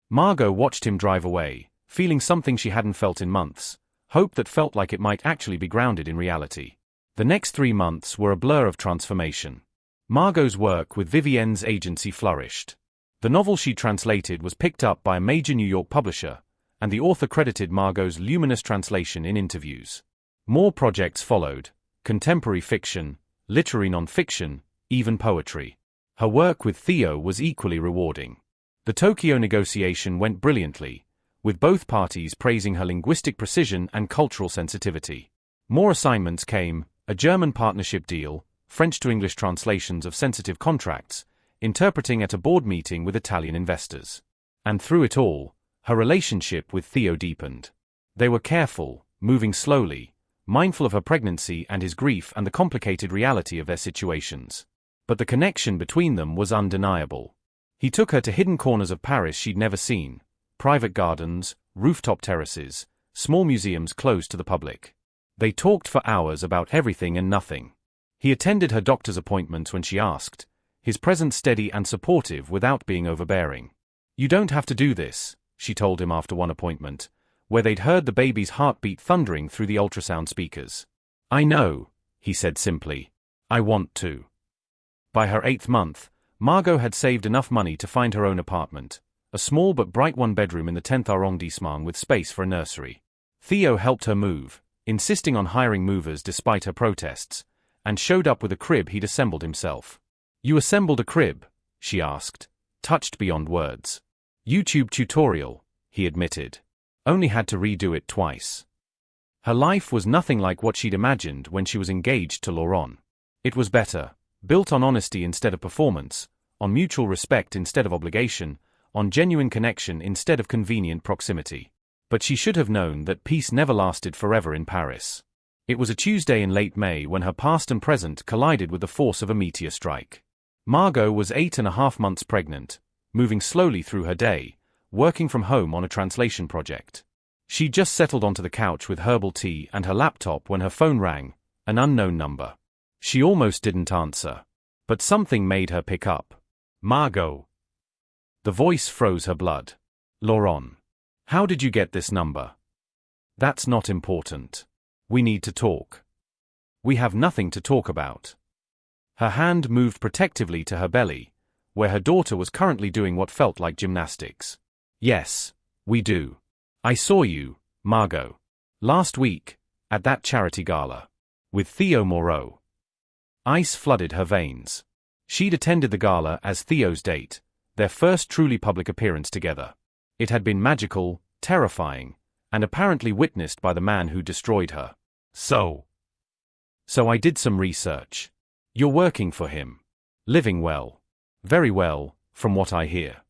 Margot watched him drive away, feeling something she hadn't felt in months, hope that felt like it might actually be grounded in reality. The next 3 months were a blur of transformation. Margot's work with Vivienne's agency flourished. The novel she translated was picked up by a major New York publisher, and the author credited Margot's luminous translation in interviews. More projects followed: contemporary fiction, literary non-fiction, even poetry. Her work with Theo was equally rewarding. The Tokyo negotiation went brilliantly, with both parties praising her linguistic precision and cultural sensitivity. More assignments came: a German partnership deal, French to English translations of sensitive contracts, interpreting at a board meeting with Italian investors. And through it all, her relationship with Theo deepened. They were careful, moving slowly, mindful of her pregnancy and his grief and the complicated reality of their situations. But the connection between them was undeniable. He took her to hidden corners of Paris she'd never seen: private gardens, rooftop terraces, small museums closed to the public. They talked for hours about everything and nothing. He attended her doctor's appointments when she asked, his presence steady and supportive without being overbearing. "You don't have to do this," she told him after one appointment, where they'd heard the baby's heartbeat thundering through the ultrasound speakers. "I know," he said simply. "I want to." By her 8th month, Margot had saved enough money to find her own apartment, a small but bright one-bedroom in the 10th arrondissement with space for a nursery. Theo helped her move, insisting on hiring movers despite her protests, and showed up with a crib he'd assembled himself. "You assembled a crib?" she asked, touched beyond words. "YouTube tutorial," he admitted. Only had to redo it twice. Her life was nothing like what she'd imagined when she was engaged to Laurent. It was better, built on honesty instead of performance, on mutual respect instead of obligation, on genuine connection instead of convenient proximity. But she should have known that peace never lasted forever in Paris. It was a Tuesday in late May when her past and present collided with the force of a meteor strike. Margot was 8.5 months pregnant, moving slowly through her day, working from home on a translation project. She just settled onto the couch with herbal tea and her laptop when her phone rang, an unknown number. She almost didn't answer. But something made her pick up. "Margot." The voice froze her blood. "Laurent. How did you get this number?" "That's not important. We need to talk." "We have nothing to talk about." Her hand moved protectively to her belly, where her daughter was currently doing what felt like gymnastics. "Yes, we do. I saw you, Margot. Last week, at that charity gala. With Theo Moreau." Ice flooded her veins. She'd attended the gala as Theo's date, their first truly public appearance together. It had been magical, terrifying, and apparently witnessed by the man who destroyed her. So I did some research. You're working for him. Living well. Very well, from what I hear.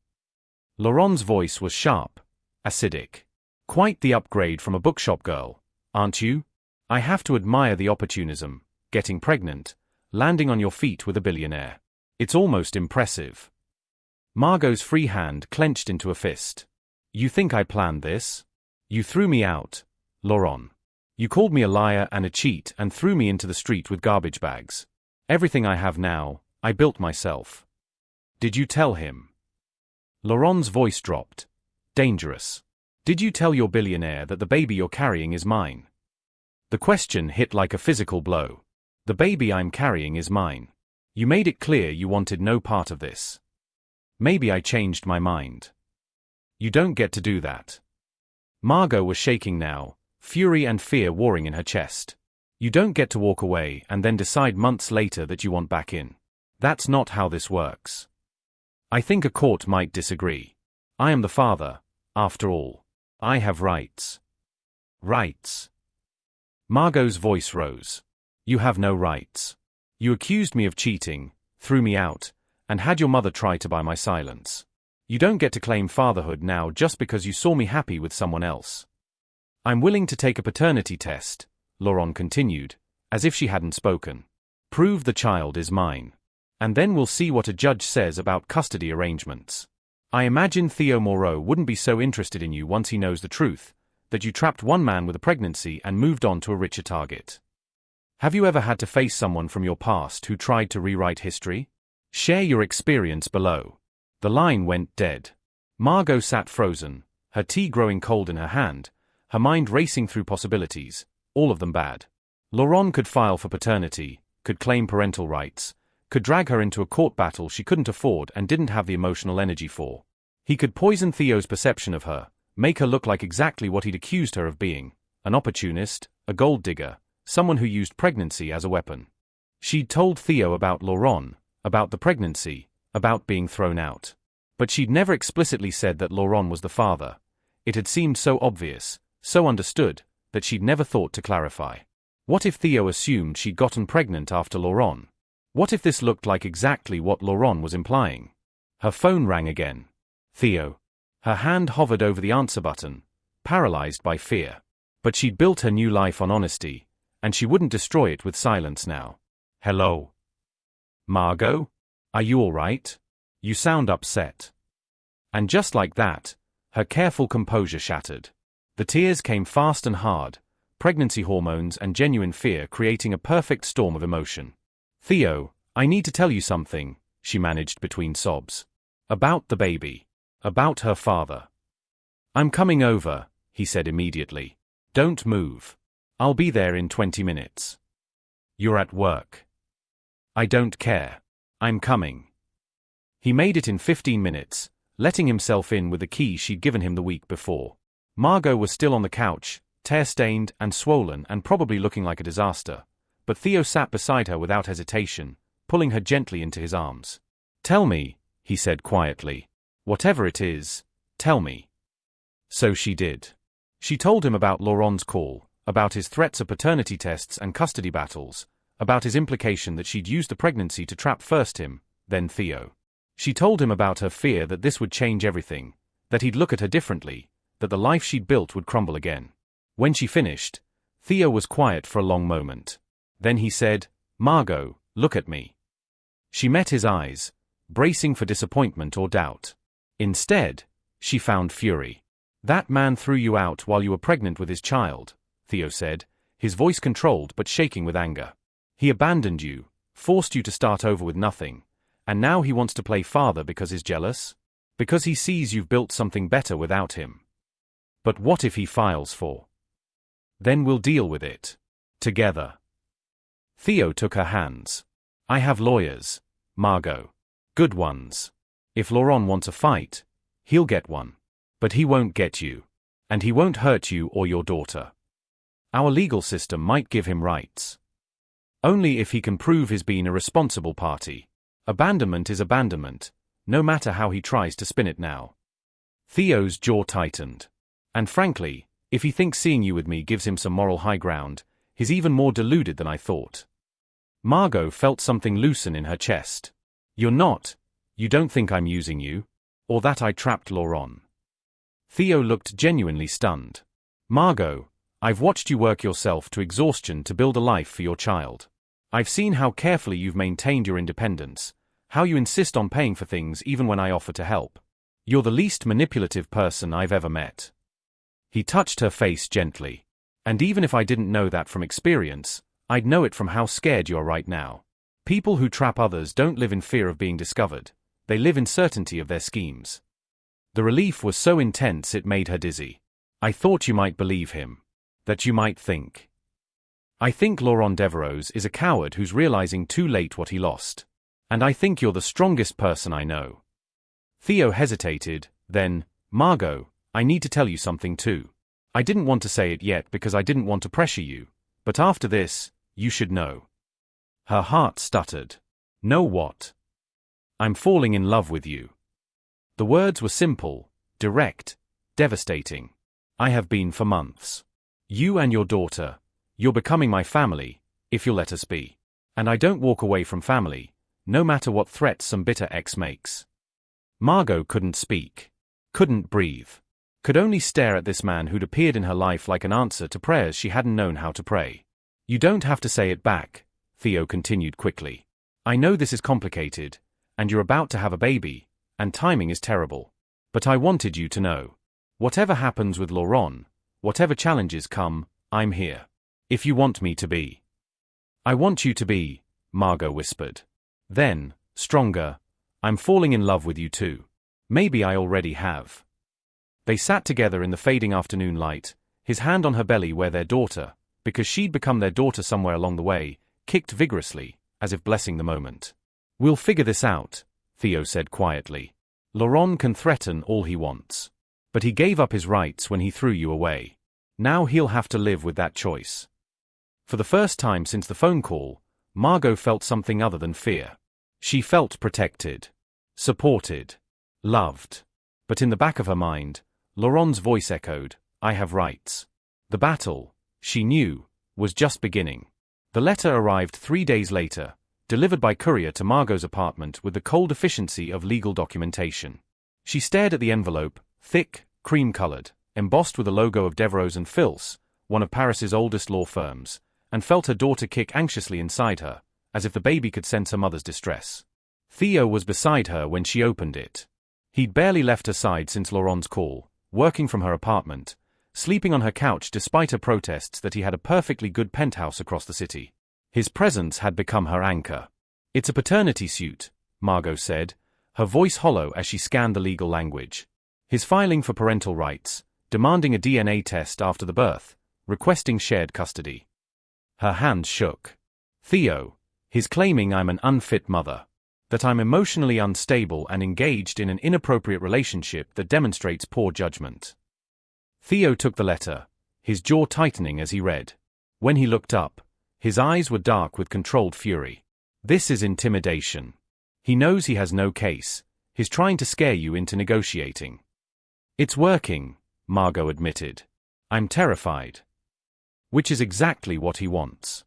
Laurent's voice was sharp, acidic. "Quite the upgrade from a bookshop girl, aren't you? I have to admire the opportunism, getting pregnant, landing on your feet with a billionaire. It's almost impressive." Margot's free hand clenched into a fist. "You think I planned this? You threw me out, Laurent. You called me a liar and a cheat and threw me into the street with garbage bags. Everything I have now, I built myself. Did you tell him?" Laurent's voice dropped. Dangerous. "Did you tell your billionaire that the baby you're carrying is mine?" The question hit like a physical blow. "The baby I'm carrying is mine. You made it clear you wanted no part of this." "Maybe I changed my mind." "You don't get to do that." Margot was shaking now, fury and fear warring in her chest. "You don't get to walk away and then decide months later that you want back in. That's not how this works. I think a court might disagree. I am the father, after all. I have rights." "Rights?" Margot's voice rose. "You have no rights. You accused me of cheating, threw me out, and had your mother try to buy my silence. You don't get to claim fatherhood now just because you saw me happy with someone else." "I'm willing to take a paternity test," Laurent continued, as if she hadn't spoken. Prove the child is mine. And then we'll see what a judge says about custody arrangements. I imagine Theo Moreau wouldn't be so interested in you once he knows the truth, that you trapped one man with a pregnancy and moved on to a richer target. Have you ever had to face someone from your past who tried to rewrite history? Share your experience below. The line went dead. Margot sat frozen, her tea growing cold in her hand, her mind racing through possibilities, all of them bad. Laurent could file for paternity, could claim parental rights, could drag her into a court battle she couldn't afford and didn't have the emotional energy for. He could poison Theo's perception of her, make her look like exactly what he'd accused her of being, an opportunist, a gold digger, someone who used pregnancy as a weapon. She'd told Theo about Laurent, about the pregnancy, about being thrown out. But she'd never explicitly said that Laurent was the father. It had seemed so obvious, so understood, that she'd never thought to clarify. What if Theo assumed she'd gotten pregnant after Laurent? What if this looked like exactly what Laurent was implying? Her phone rang again. Theo. Her hand hovered over the answer button, paralyzed by fear. But she'd built her new life on honesty, and she wouldn't destroy it with silence now. Hello? Margot? Are you all right? You sound upset. And just like that, her careful composure shattered. The tears came fast and hard, pregnancy hormones and genuine fear creating a perfect storm of emotion. Theo, I need to tell you something, she managed between sobs. About the baby. About her father. I'm coming over, he said immediately. Don't move. I'll be there in 20 minutes. You're at work. I don't care. I'm coming. He made it in 15 minutes, letting himself in with the key she'd given him the week before. Margot was still on the couch, tear-stained and swollen and probably looking like a disaster, but Theo sat beside her without hesitation, pulling her gently into his arms. Tell me, he said quietly. Whatever it is, tell me. So she did. She told him about Laurent's call, about his threats of paternity tests and custody battles, about his implication that she'd used the pregnancy to trap first him, then Theo. She told him about her fear that this would change everything, that he'd look at her differently, that the life she'd built would crumble again. When she finished, Theo was quiet for a long moment. Then he said, Margot, look at me. She met his eyes, bracing for disappointment or doubt. Instead, she found fury. That man threw you out while you were pregnant with his child, Theo said, his voice controlled but shaking with anger. He abandoned you, forced you to start over with nothing, and now he wants to play father because he's jealous? Because he sees you've built something better without him. But what if he files for? Then we'll deal with it. Together. Theo took her hands. I have lawyers, Margot. Good ones. If Laurent wants a fight, he'll get one. But he won't get you. And he won't hurt you or your daughter. Our legal system might give him rights. Only if he can prove he's been a responsible party. Abandonment is abandonment, no matter how he tries to spin it now. Theo's jaw tightened. And frankly, if he thinks seeing you with me gives him some moral high ground, he's even more deluded than I thought. Margot felt something loosen in her chest. You're not. You don't think I'm using you? Or that I trapped Laurent? Theo looked genuinely stunned. Margot, I've watched you work yourself to exhaustion to build a life for your child. I've seen how carefully you've maintained your independence, how you insist on paying for things even when I offer to help. You're the least manipulative person I've ever met. He touched her face gently. And even if I didn't know that from experience, I'd know it from how scared you're right now. People who trap others don't live in fear of being discovered, they live in certainty of their schemes. The relief was so intense it made her dizzy. I thought you might believe him. That you might think. I think Laurent Devereaux is a coward who's realizing too late what he lost. And I think you're the strongest person I know. Theo hesitated, then, Margot, I need to tell you something too. I didn't want to say it yet because I didn't want to pressure you, but after this, you should know. Her heart stuttered. Know what? I'm falling in love with you. The words were simple, direct, devastating. I have been for months. You and your daughter, you're becoming my family, if you'll let us be. And I don't walk away from family, no matter what threats some bitter ex makes. Margot couldn't speak. Couldn't breathe. Could only stare at this man who'd appeared in her life like an answer to prayers she hadn't known how to pray. You don't have to say it back, Theo continued quickly. I know this is complicated, and you're about to have a baby, and timing is terrible. But I wanted you to know. Whatever happens with Laurent, whatever challenges come, I'm here. If you want me to be. I want you to be, Margot whispered. Then, stronger, I'm falling in love with you too. Maybe I already have. They sat together in the fading afternoon light, his hand on her belly where their daughter, because she'd become their daughter somewhere along the way, kicked vigorously, as if blessing the moment. We'll figure this out, Theo said quietly. Laurent can threaten all he wants. But he gave up his rights when he threw you away. Now he'll have to live with that choice. For the first time since the phone call, Margot felt something other than fear. She felt protected, supported, loved. But in the back of her mind, Laurent's voice echoed, I have rights. The battle, she knew, was just beginning. The letter arrived 3 days later, delivered by courier to Margot's apartment with the cold efficiency of legal documentation. She stared at the envelope, thick, cream-colored, embossed with the logo of Devereux and Fils, one of Paris's oldest law firms, and felt her daughter kick anxiously inside her, as if the baby could sense her mother's distress. Theo was beside her when she opened it. He'd barely left her side since Laurent's call, working from her apartment, sleeping on her couch despite her protests that he had a perfectly good penthouse across the city. His presence had become her anchor. It's a paternity suit, Margot said, her voice hollow as she scanned the legal language. His filing for parental rights, demanding a DNA test after the birth, requesting shared custody. Her hands shook. Theo, he's claiming I'm an unfit mother. That I'm emotionally unstable and engaged in an inappropriate relationship that demonstrates poor judgment. Theo took the letter, his jaw tightening as he read. When he looked up, his eyes were dark with controlled fury. This is intimidation. He knows he has no case. He's trying to scare you into negotiating. It's working, Margot admitted. I'm terrified. Which is exactly what he wants.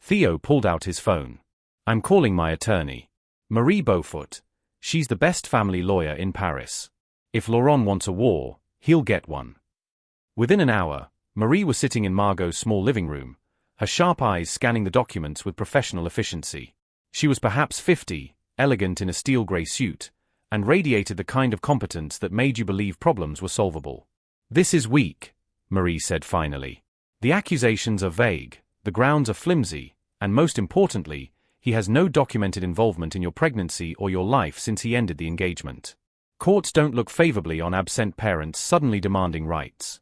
Theo pulled out his phone. I'm calling my attorney. Marie Beaufort. She's the best family lawyer in Paris. If Laurent wants a war, he'll get one. Within an hour, Marie was sitting in Margot's small living room, her sharp eyes scanning the documents with professional efficiency. She was perhaps 50, elegant in a steel grey suit, and radiated the kind of competence that made you believe problems were solvable. This is weak, Marie said finally. The accusations are vague, the grounds are flimsy, and most importantly, he has no documented involvement in your pregnancy or your life since he ended the engagement. Courts don't look favorably on absent parents suddenly demanding rights.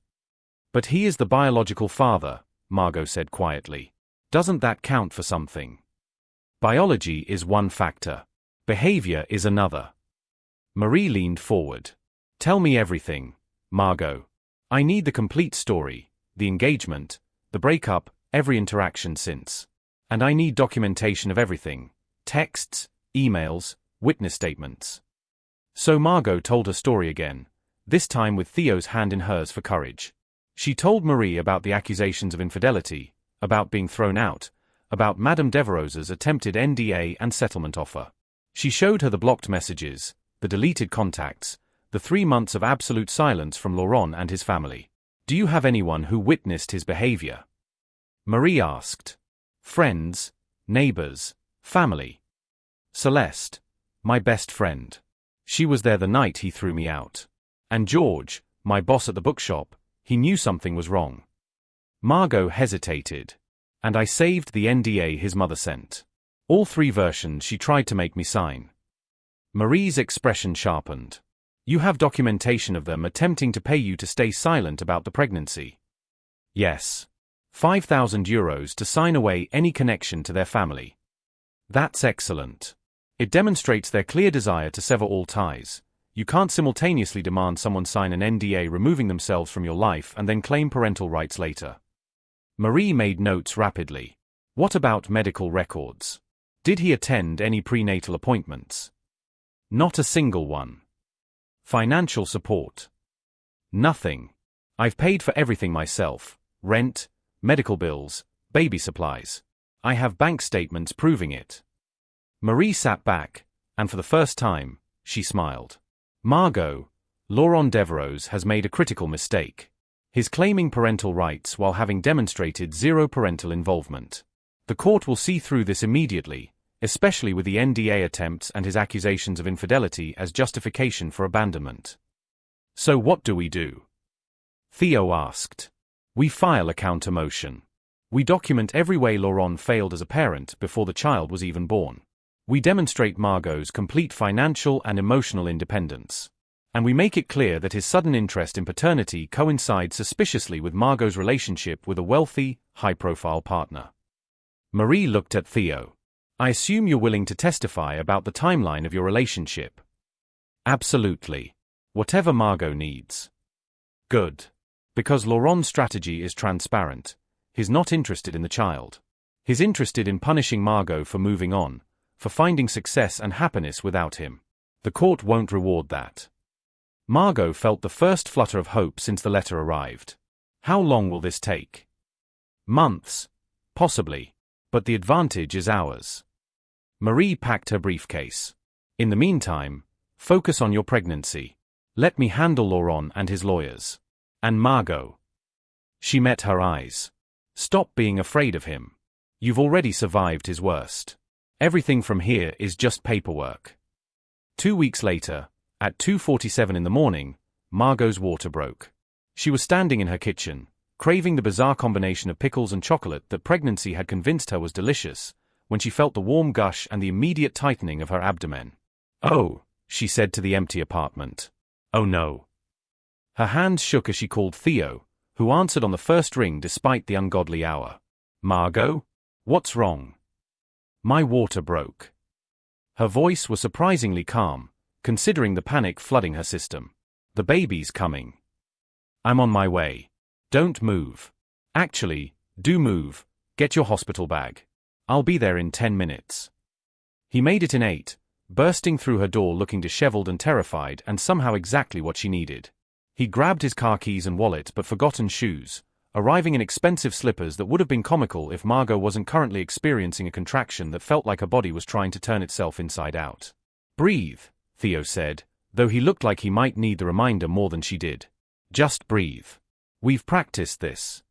But he is the biological father, Margot said quietly. Doesn't that count for something? Biology is one factor. Behavior is another. Marie leaned forward. Tell me everything, Margot. I need the complete story, the engagement, the breakup, every interaction since. And I need documentation of everything. Texts, emails, witness statements. So Margot told her story again, this time with Theo's hand in hers for courage. She told Marie about the accusations of infidelity, about being thrown out, about Madame Devereux's attempted NDA and settlement offer. She showed her the blocked messages, the deleted contacts, the 3 months of absolute silence from Laurent and his family. Do you have anyone who witnessed his behavior? Marie asked. Friends, neighbors, family. Celeste, my best friend. She was there the night he threw me out. And George, my boss at the bookshop, he knew something was wrong. Margot hesitated. And I saved the NDA his mother sent. All 3 versions she tried to make me sign. Marie's expression sharpened. You have documentation of them attempting to pay you to stay silent about the pregnancy. Yes. 5,000 euros to sign away any connection to their family. That's excellent. It demonstrates their clear desire to sever all ties. You can't simultaneously demand someone sign an NDA removing themselves from your life and then claim parental rights later. Marie made notes rapidly. What about medical records? Did he attend any prenatal appointments? Not a single one. Financial support? Nothing. I've paid for everything myself. Rent, medical bills, baby supplies. I have bank statements proving it. Marie sat back, and for the first time, she smiled. Margot, Laurent Devereux has made a critical mistake. His claiming parental rights while having demonstrated zero parental involvement. The court will see through this immediately, especially with the NDA attempts and his accusations of infidelity as justification for abandonment. So what do we do? Theo asked. We file a counter-motion. We document every way Laurent failed as a parent before the child was even born. We demonstrate Margot's complete financial and emotional independence. And we make it clear that his sudden interest in paternity coincides suspiciously with Margot's relationship with a wealthy, high-profile partner. Marie looked at Theo. I assume you're willing to testify about the timeline of your relationship. Absolutely. Whatever Margot needs. Good. Because Laurent's strategy is transparent. He's not interested in the child. He's interested in punishing Margot for moving on, for finding success and happiness without him. The court won't reward that. Margot felt the first flutter of hope since the letter arrived. How long will this take? Months. Possibly. But the advantage is ours. Marie packed her briefcase. In the meantime, focus on your pregnancy. Let me handle Laurent and his lawyers. And Margot. She met her eyes. Stop being afraid of him. You've already survived his worst. Everything from here is just paperwork. 2 weeks later, at 2:47 in the morning, Margot's water broke. She was standing in her kitchen, craving the bizarre combination of pickles and chocolate that pregnancy had convinced her was delicious, when she felt the warm gush and the immediate tightening of her abdomen. Oh, she said to the empty apartment. Oh no. Her hands shook as she called Theo, who answered on the first ring despite the ungodly hour. Margot? What's wrong? My water broke. Her voice was surprisingly calm, considering the panic flooding her system. The baby's coming. I'm on my way. Don't move. Actually, do move. Get your hospital bag. I'll be there in 10 minutes. He made it in 8, bursting through her door looking disheveled and terrified and somehow exactly what she needed. He grabbed his car keys and wallet but forgotten shoes, arriving in expensive slippers that would have been comical if Margot wasn't currently experiencing a contraction that felt like her body was trying to turn itself inside out. Breathe, Theo said, though he looked like he might need the reminder more than she did. Just breathe. We've practiced this.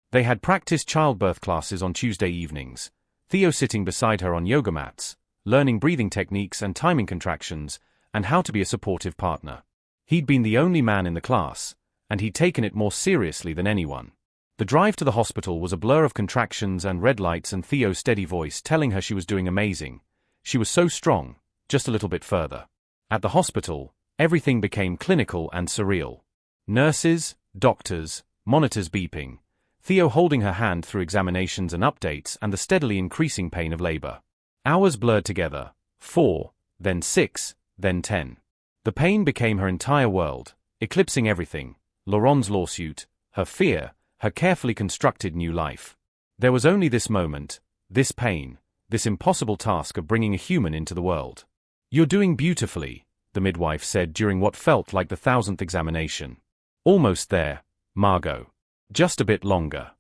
They had practiced childbirth classes on Tuesday evenings, Theo sitting beside her on yoga mats, learning breathing techniques and timing contractions, and how to be a supportive partner. He'd been the only man in the class, and he'd taken it more seriously than anyone. The drive to the hospital was a blur of contractions and red lights and Theo's steady voice telling her she was doing amazing. She was so strong, just a little bit further. At the hospital, everything became clinical and surreal. Nurses, doctors, monitors beeping, Theo holding her hand through examinations and updates and the steadily increasing pain of labor. Hours blurred together, 4, then 6, then 10. The pain became her entire world, eclipsing everything. Laurent's lawsuit, her fear, her carefully constructed new life. There was only this moment, this pain, this impossible task of bringing a human into the world. You're doing beautifully, the midwife said during what felt like the 1000th examination. Almost there, Margot. Just a bit longer.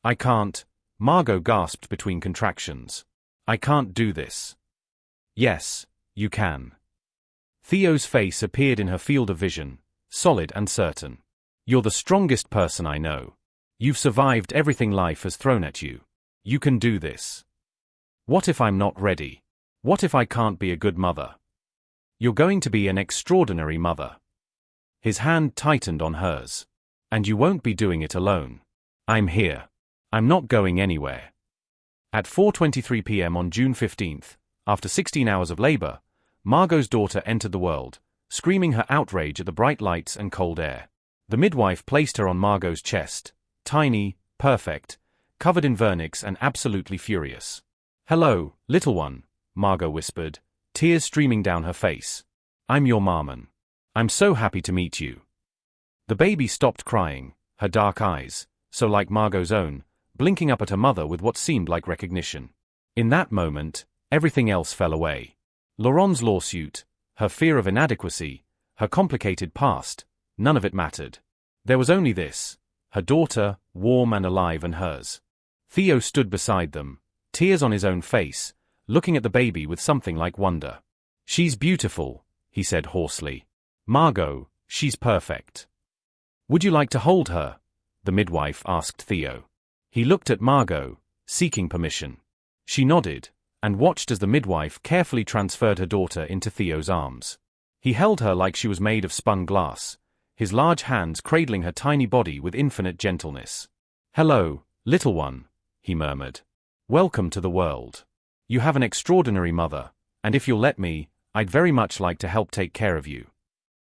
I can't, Margot gasped between contractions. I can't do this. Yes, you can. Theo's face appeared in her field of vision, solid and certain. You're the strongest person I know. You've survived everything life has thrown at you. You can do this. What if I'm not ready? What if I can't be a good mother? You're going to be an extraordinary mother. His hand tightened on hers. And you won't be doing it alone. I'm here. I'm not going anywhere. At 4:23 p.m. on June 15th, after 16 hours of labor, Margot's daughter entered the world, screaming her outrage at the bright lights and cold air. The midwife placed her on Margot's chest, tiny, perfect, covered in vernix and absolutely furious. Hello, little one, Margot whispered, tears streaming down her face. I'm your Marmon. I'm so happy to meet you. The baby stopped crying, her dark eyes, so like Margot's own, blinking up at her mother with what seemed like recognition. In that moment, everything else fell away. Laurent's lawsuit, her fear of inadequacy, her complicated past, none of it mattered. There was only this, her daughter, warm and alive and hers. Theo stood beside them, tears on his own face, looking at the baby with something like wonder. She's beautiful, he said hoarsely. Margot, she's perfect. Would you like to hold her? The midwife asked Theo. He looked at Margot, seeking permission. She nodded, and watched as the midwife carefully transferred her daughter into Theo's arms. He held her like she was made of spun glass, his large hands cradling her tiny body with infinite gentleness. "Hello, little one," he murmured. "Welcome to the world. You have an extraordinary mother, and if you'll let me, I'd very much like to help take care of you."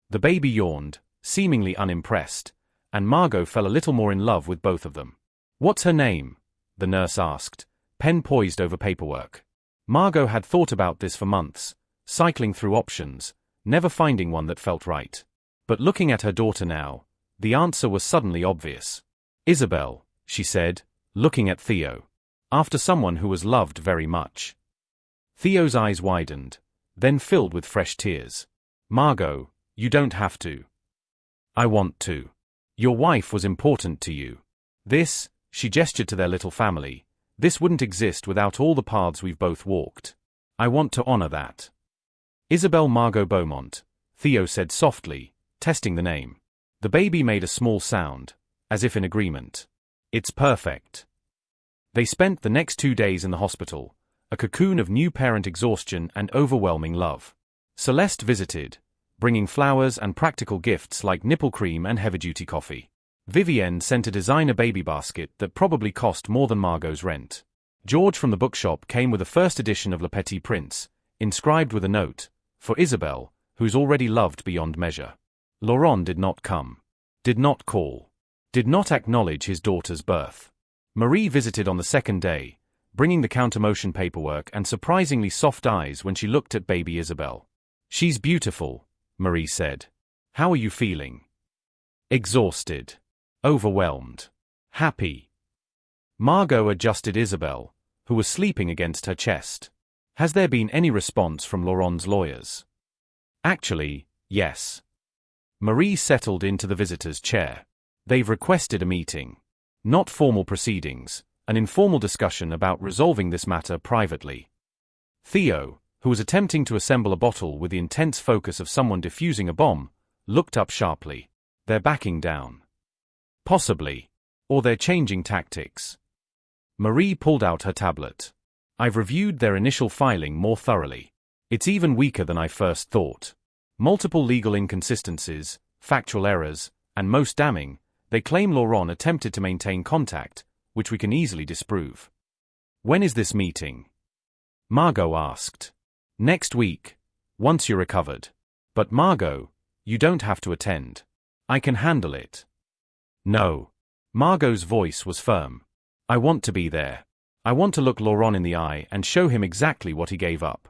The baby yawned, seemingly unimpressed, and Margot fell a little more in love with both of them. "What's her name?" the nurse asked, pen poised over paperwork. Margot had thought about this for months, cycling through options, never finding one that felt right. But looking at her daughter now, the answer was suddenly obvious. "Isabel," she said, looking at Theo. "After someone who was loved very much." Theo's eyes widened, then filled with fresh tears. "Margot, you don't have to." "I want to. Your wife was important to you. This," she gestured to their little family, "this wouldn't exist without all the paths we've both walked. I want to honor that." "Isabel Margot Beaumont," Theo said softly, testing the name. The baby made a small sound, as if in agreement. "It's perfect." They spent the next 2 days in the hospital, a cocoon of new parent exhaustion and overwhelming love. Celeste visited, bringing flowers and practical gifts like nipple cream and heavy-duty coffee. Vivienne sent a designer baby basket that probably cost more than Margot's rent. George from the bookshop came with a first edition of Le Petit Prince, inscribed with a note, "For Isabel, who's already loved beyond measure." Laurent did not come. Did not call. Did not acknowledge his daughter's birth. Marie visited on the second day, bringing the counter-motion paperwork and surprisingly soft eyes when she looked at baby Isabel. "She's beautiful," Marie said. "How are you feeling?" "Exhausted. Overwhelmed. Happy." Margot adjusted Isabel, who was sleeping against her chest. "Has there been any response from Laurent's lawyers?" "Actually, yes." Marie settled into the visitor's chair. "They've requested a meeting. Not formal proceedings, an informal discussion about resolving this matter privately." Theo, who was attempting to assemble a bottle with the intense focus of someone defusing a bomb, looked up sharply. "They're backing down." "Possibly. Or they're changing tactics." Marie pulled out her tablet. "I've reviewed their initial filing more thoroughly. It's even weaker than I first thought. Multiple legal inconsistencies, factual errors, and most damning, they claim Laurent attempted to maintain contact, which we can easily disprove." "When is this meeting?" Margot asked. "Next week, once you're recovered. But Margot, you don't have to attend. I can handle it." "No." Margot's voice was firm. "I want to be there. I want to look Laurent in the eye and show him exactly what he gave up."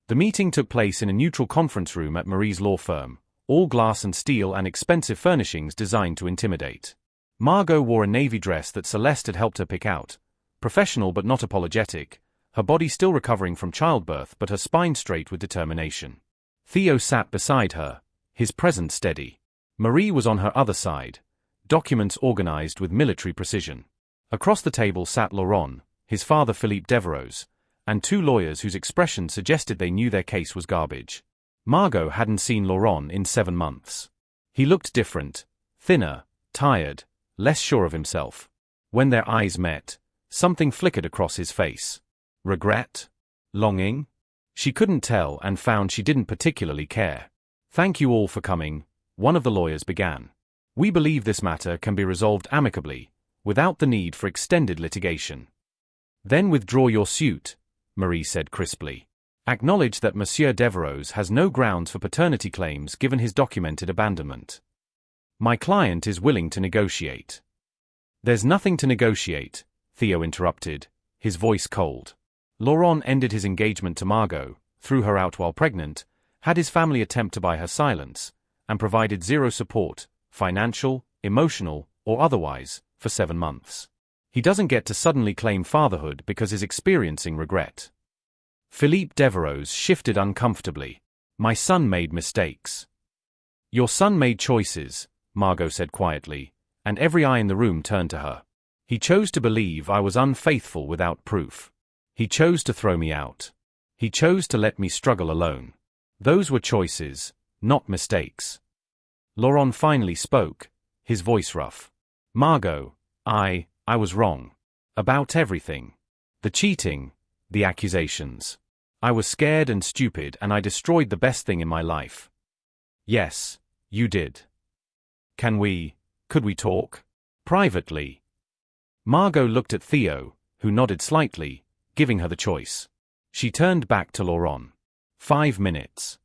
The meeting took place in a neutral conference room at Marie's law firm, all glass and steel and expensive furnishings designed to intimidate. Margot wore a navy dress that Celeste had helped her pick out, professional but not apologetic, her body still recovering from childbirth but her spine straight with determination. Theo sat beside her, his presence steady. Marie was on her other side, documents organized with military precision. Across the table sat Laurent, his father Philippe Devereux, and 2 lawyers whose expressions suggested they knew their case was garbage. Margot hadn't seen Laurent in 7 months. He looked different, thinner, tired, less sure of himself. When their eyes met, something flickered across his face. Regret? Longing? She couldn't tell and found she didn't particularly care. "Thank you all for coming," one of the lawyers began. "We believe this matter can be resolved amicably, without the need for extended litigation." "Then withdraw your suit," Marie said crisply. "Acknowledge that Monsieur Devereux has no grounds for paternity claims given his documented abandonment. My client is willing to negotiate." "There's nothing to negotiate," Theo interrupted, his voice cold. Laurent ended his engagement to Margot, threw her out while pregnant, had his family attempt to buy her silence, and provided zero support, financial, emotional, or otherwise, for 7 months. He doesn't get to suddenly claim fatherhood because he's experiencing regret. Philippe Devereux shifted uncomfortably. "My son made mistakes." "Your son made choices," Margot said quietly, and every eye in the room turned to her. "He chose to believe I was unfaithful without proof. He chose to throw me out. He chose to let me struggle alone. Those were choices, not mistakes." Laurent finally spoke, his voice rough. Margot, I was wrong. About everything. The cheating, the accusations. I was scared and stupid and I destroyed the best thing in my life. Yes, you did. Could we talk? Privately. Margot looked at Theo, who nodded slightly, giving her the choice. She turned back to Laurent. 5 minutes.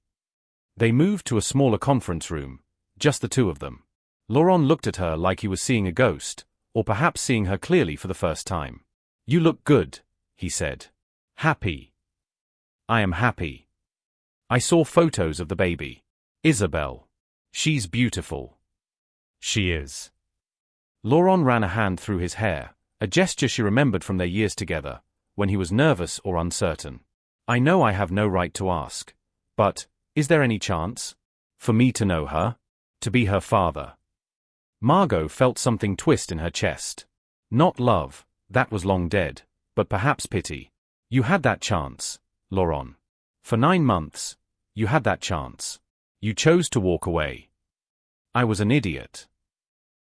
They moved to a smaller conference room, just the two of them. Laurent looked at her like he was seeing a ghost, or perhaps seeing her clearly for the first time. You look good, he said. Happy. I am happy. I saw photos of the baby. Isabelle. She's beautiful. She is. Laurent ran a hand through his hair, a gesture she remembered from their years together, when he was nervous or uncertain. I know I have no right to ask, but, is there any chance? For me to know her? To be her father? Margot felt something twist in her chest. Not love, that was long dead, but perhaps pity. You had that chance, Laurent. For 9 months, you had that chance. You chose to walk away. I was an idiot.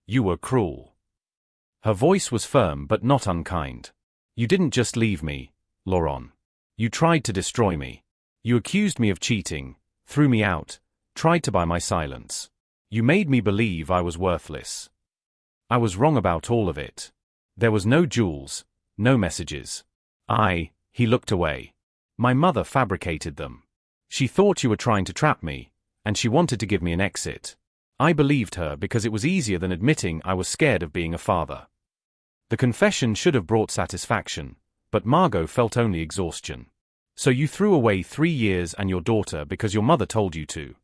You were cruel. Her voice was firm but not unkind. You didn't just leave me, Laurent. You tried to destroy me. You accused me of cheating, threw me out, tried to buy my silence. You made me believe I was worthless. I was wrong about all of it. There was no jewels, no messages. He looked away. My mother fabricated them. She thought you were trying to trap me, and she wanted to give me an exit. I believed her because it was easier than admitting I was scared of being a father. The confession should have brought satisfaction, but Margot felt only exhaustion. So you threw away 3 years and your daughter because your mother told you to.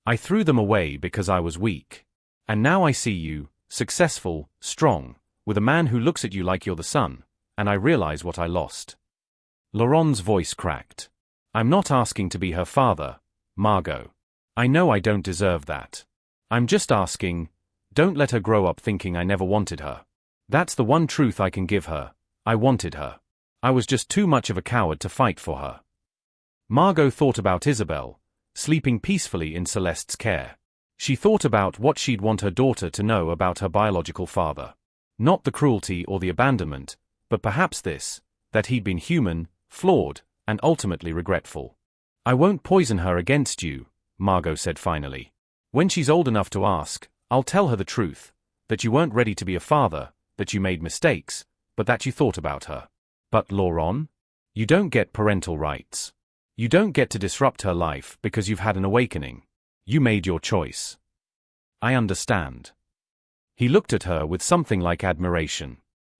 I threw them away because I was weak. And now I see you, successful, strong, with a man who looks at you like you're the son, and I realize what I lost. Laurent's voice cracked. I'm not asking to be her father, Margot. I know I don't deserve that. I'm just asking, don't let her grow up thinking I never wanted her. That's the one truth I can give her. I wanted her. I was just too much of a coward to fight for her. Margot thought about Isabelle, sleeping peacefully in Celeste's care. She thought about what she'd want her daughter to know about her biological father. Not the cruelty or the abandonment, but perhaps this, that he'd been human, flawed, and ultimately regretful. I won't poison her against you, Margot said finally. When she's old enough to ask, I'll tell her the truth, that you weren't ready to be a father, that you made mistakes, but that you thought about her. But Laurent? You don't get parental rights. You don't get to disrupt her life because you've had an awakening. You made your choice. I understand. He looked at her with something like admiration.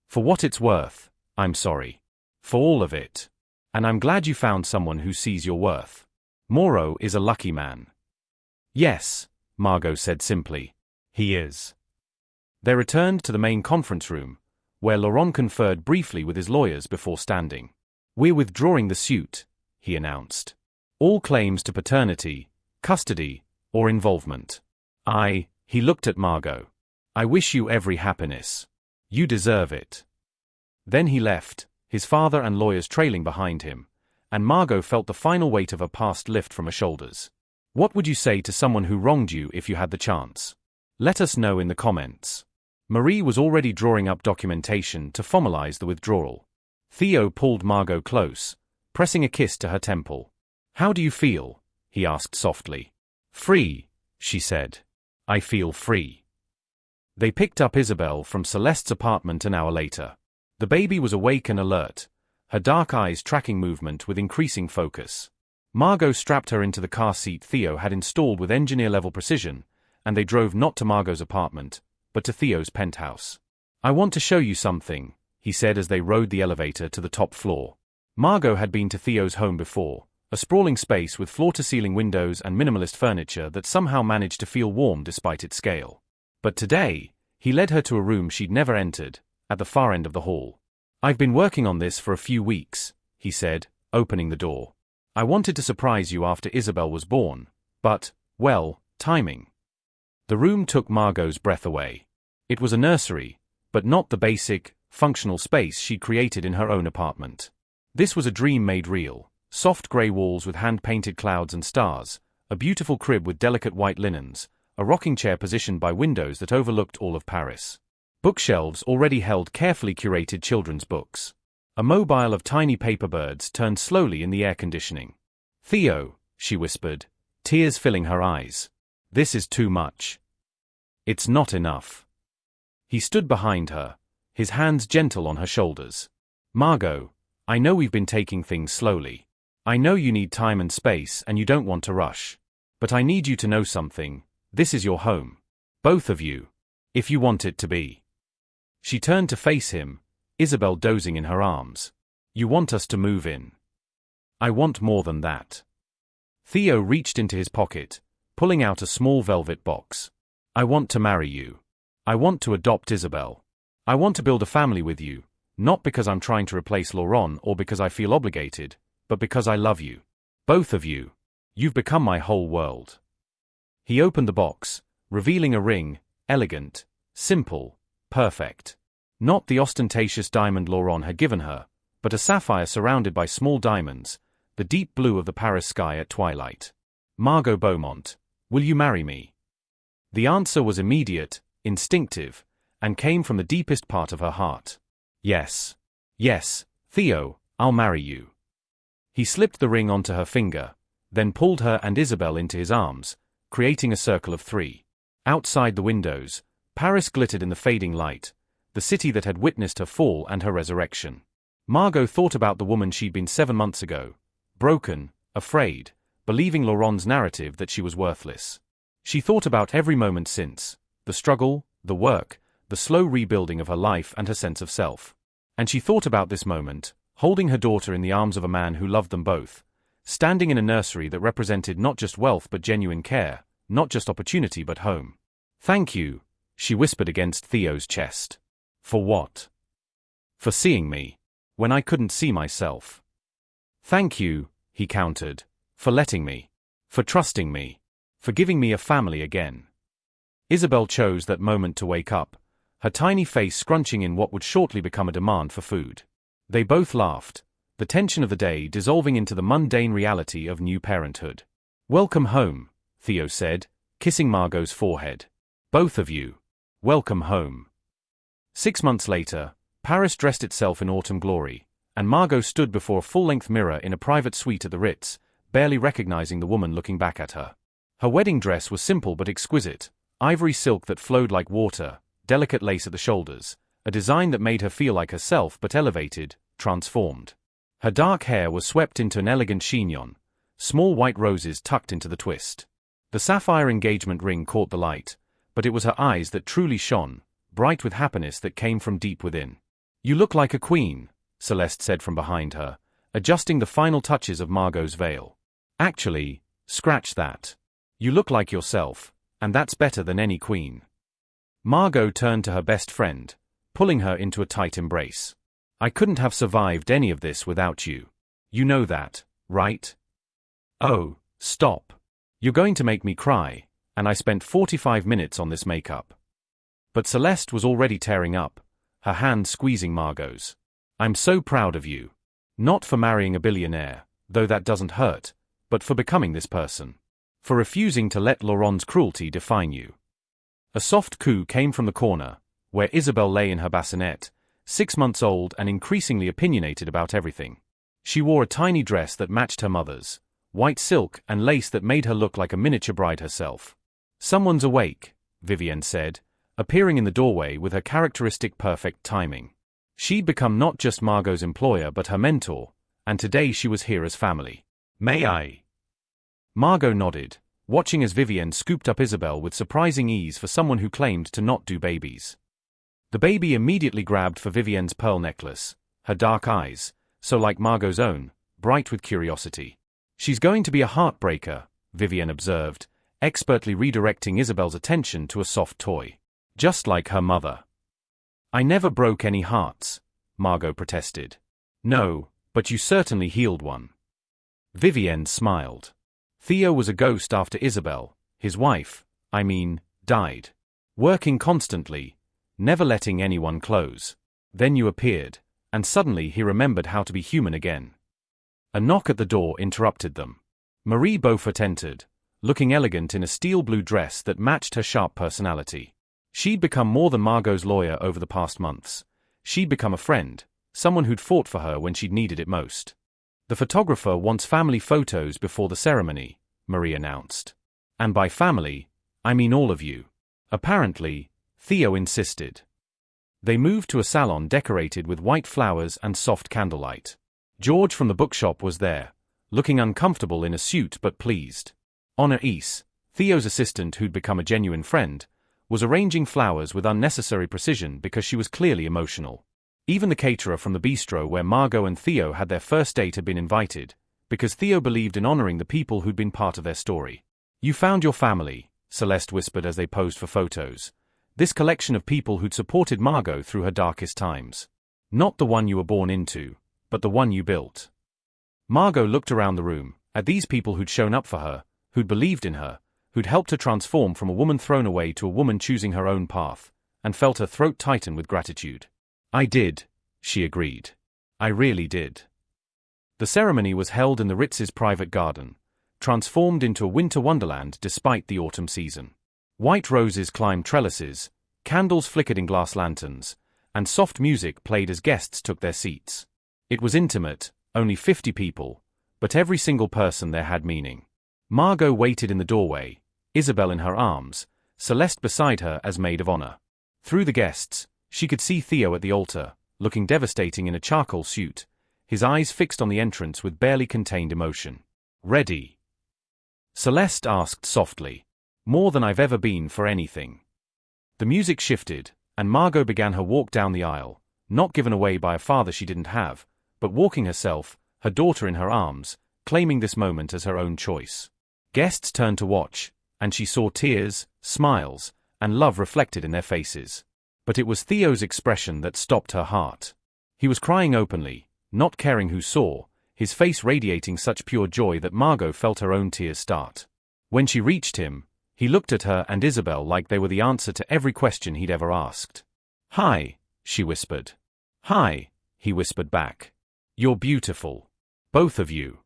For what it's worth, I'm sorry. For all of it. And I'm glad you found someone who sees your worth. Moreau is a lucky man. Yes, Margot said simply. He is. They returned to the main conference room, where Laurent conferred briefly with his lawyers before standing. We're withdrawing the suit, he announced. All claims to paternity, custody, or involvement. He looked at Margot. I wish you every happiness. You deserve it. Then he left, his father and lawyers trailing behind him, and Margot felt the final weight of her past lift from her shoulders. What would you say to someone who wronged you if you had the chance? Let us know in the comments. Marie was already drawing up documentation to formalize the withdrawal. Theo pulled Margot close, pressing a kiss to her temple. How do you feel? He asked softly. Free, she said. I feel free. They picked up Isabelle from Celeste's apartment an hour later. The baby was awake and alert, her dark eyes tracking movement with increasing focus. Margot strapped her into the car seat Theo had installed with engineer-level precision, and they drove not to Margot's apartment, but to Theo's penthouse. I want to show you something, he said as they rode the elevator to the top floor. Margot had been to Theo's home before, a sprawling space with floor-to-ceiling windows and minimalist furniture that somehow managed to feel warm despite its scale. But today, he led her to a room she'd never entered, at the far end of the hall. I've been working on this for a few weeks, he said, opening the door. I wanted to surprise you after Isabelle was born, but, well, timing. The room took Margot's breath away. It was a nursery, but not the basic, functional space she'd created in her own apartment. This was a dream made real, soft grey walls with hand-painted clouds and stars, a beautiful crib with delicate white linens, a rocking chair positioned by windows that overlooked all of Paris. Bookshelves already held carefully curated children's books. A mobile of tiny paper birds turned slowly in the air conditioning. "Theo," she whispered, tears filling her eyes. "This is too much. It's not enough." He stood behind her, his hands gentle on her shoulders. "Margot, I know we've been taking things slowly. I know you need time and space and you don't want to rush. But I need you to know something. This is your home. Both of you. If you want it to be." She turned to face him, Isabel dozing in her arms. "You want us to move in?" "I want more than that." Theo reached into his pocket, pulling out a small velvet box. "I want to marry you. I want to adopt Isabel. I want to build a family with you, not because I'm trying to replace Laurent or because I feel obligated, but because I love you. Both of you. You've become my whole world." He opened the box, revealing a ring, elegant, simple, perfect. Not the ostentatious diamond Laurent had given her, but a sapphire surrounded by small diamonds, the deep blue of the Paris sky at twilight. "Margot Beaumont, will you marry me?" The answer was immediate, instinctive, and came from the deepest part of her heart. "Yes. Yes, Theo, I'll marry you." He slipped the ring onto her finger, then pulled her and Isabel into his arms, creating a circle of three. Outside the windows, Paris glittered in the fading light, the city that had witnessed her fall and her resurrection. Margot thought about the woman she'd been 7 months ago, broken, afraid, believing Laurent's narrative that she was worthless. She thought about every moment since, the struggle, the work, the slow rebuilding of her life and her sense of self. And she thought about this moment, holding her daughter in the arms of a man who loved them both, standing in a nursery that represented not just wealth but genuine care, not just opportunity but home. "Thank you," she whispered against Theo's chest. "For what?" "For seeing me. When I couldn't see myself." "Thank you," he countered, "for letting me. For trusting me. For giving me a family again." Isabel chose that moment to wake up, her tiny face scrunching in what would shortly become a demand for food. They both laughed, the tension of the day dissolving into the mundane reality of new parenthood. "Welcome home," Theo said, kissing Margot's forehead. "Both of you. Welcome home." 6 months later, Paris dressed itself in autumn glory, and Margot stood before a full-length mirror in a private suite at the Ritz, barely recognizing the woman looking back at her. Her wedding dress was simple but exquisite, ivory silk that flowed like water, delicate lace at the shoulders, a design that made her feel like herself but elevated, transformed. Her dark hair was swept into an elegant chignon, small white roses tucked into the twist. The sapphire engagement ring caught the light, but it was her eyes that truly shone, bright with happiness that came from deep within. "You look like a queen," Celeste said from behind her, adjusting the final touches of Margot's veil. "Actually, scratch that. You look like yourself, and that's better than any queen." Margot turned to her best friend, pulling her into a tight embrace. "I couldn't have survived any of this without you. You know that, right?" "Oh, stop. You're going to make me cry, and I spent 45 minutes on this makeup." But Celeste was already tearing up, her hand squeezing Margot's. "I'm so proud of you. Not for marrying a billionaire, though that doesn't hurt, but for becoming this person. For refusing to let Laurent's cruelty define you." A soft coo came from the corner, where Isabel lay in her bassinet, 6 months old and increasingly opinionated about everything. She wore a tiny dress that matched her mother's, white silk and lace that made her look like a miniature bride herself. "Someone's awake," Vivienne said, appearing in the doorway with her characteristic perfect timing. She'd become not just Margot's employer but her mentor, and today she was here as family. "May I?" Margot nodded, watching as Vivienne scooped up Isabel with surprising ease for someone who claimed to not do babies. The baby immediately grabbed for Vivienne's pearl necklace, her dark eyes, so like Margot's own, bright with curiosity. "She's going to be a heartbreaker," Vivienne observed, expertly redirecting Isabel's attention to a soft toy. "Just like her mother." "I never broke any hearts," Margot protested. "No, but you certainly healed one." Vivienne smiled. "Theo was a ghost after Isabel, his wife, died. Working constantly, never letting anyone close. Then you appeared, and suddenly he remembered how to be human again." A knock at the door interrupted them. Marie Beaufort entered, looking elegant in a steel blue dress that matched her sharp personality. She'd become more than Margot's lawyer over the past months. She'd become a friend, someone who'd fought for her when she'd needed it most. "The photographer wants family photos before the ceremony," Marie announced. "And by family, I mean all of you." Apparently, Theo insisted. They moved to a salon decorated with white flowers and soft candlelight. George from the bookshop was there, looking uncomfortable in a suit but pleased. Anais, Theo's assistant who'd become a genuine friend, was arranging flowers with unnecessary precision because she was clearly emotional. Even the caterer from the bistro where Margot and Theo had their first date had been invited, because Theo believed in honoring the people who'd been part of their story. "You found your family," Celeste whispered as they posed for photos. "This collection of people who'd supported Margot through her darkest times. Not the one you were born into, but the one you built." Margot looked around the room, at these people who'd shown up for her, who'd believed in her, who'd helped her transform from a woman thrown away to a woman choosing her own path, and felt her throat tighten with gratitude. "I did," she agreed. "I really did." The ceremony was held in the Ritz's private garden, transformed into a winter wonderland despite the autumn season. White roses climbed trellises, candles flickered in glass lanterns, and soft music played as guests took their seats. It was intimate, only 50 people, but every single person there had meaning. Margot waited in the doorway, Isabel in her arms, Celeste beside her as maid of honor. Through the guests, she could see Theo at the altar, looking devastating in a charcoal suit, his eyes fixed on the entrance with barely contained emotion. "Ready?" Celeste asked softly. "More than I've ever been for anything." The music shifted, and Margot began her walk down the aisle, not given away by a father she didn't have, but walking herself, her daughter in her arms, claiming this moment as her own choice. Guests turned to watch, and she saw tears, smiles, and love reflected in their faces. But it was Theo's expression that stopped her heart. He was crying openly, not caring who saw, his face radiating such pure joy that Margot felt her own tears start. When she reached him, he looked at her and Isabel like they were the answer to every question he'd ever asked. "Hi," she whispered. "Hi," he whispered back. "You're beautiful. Both of you."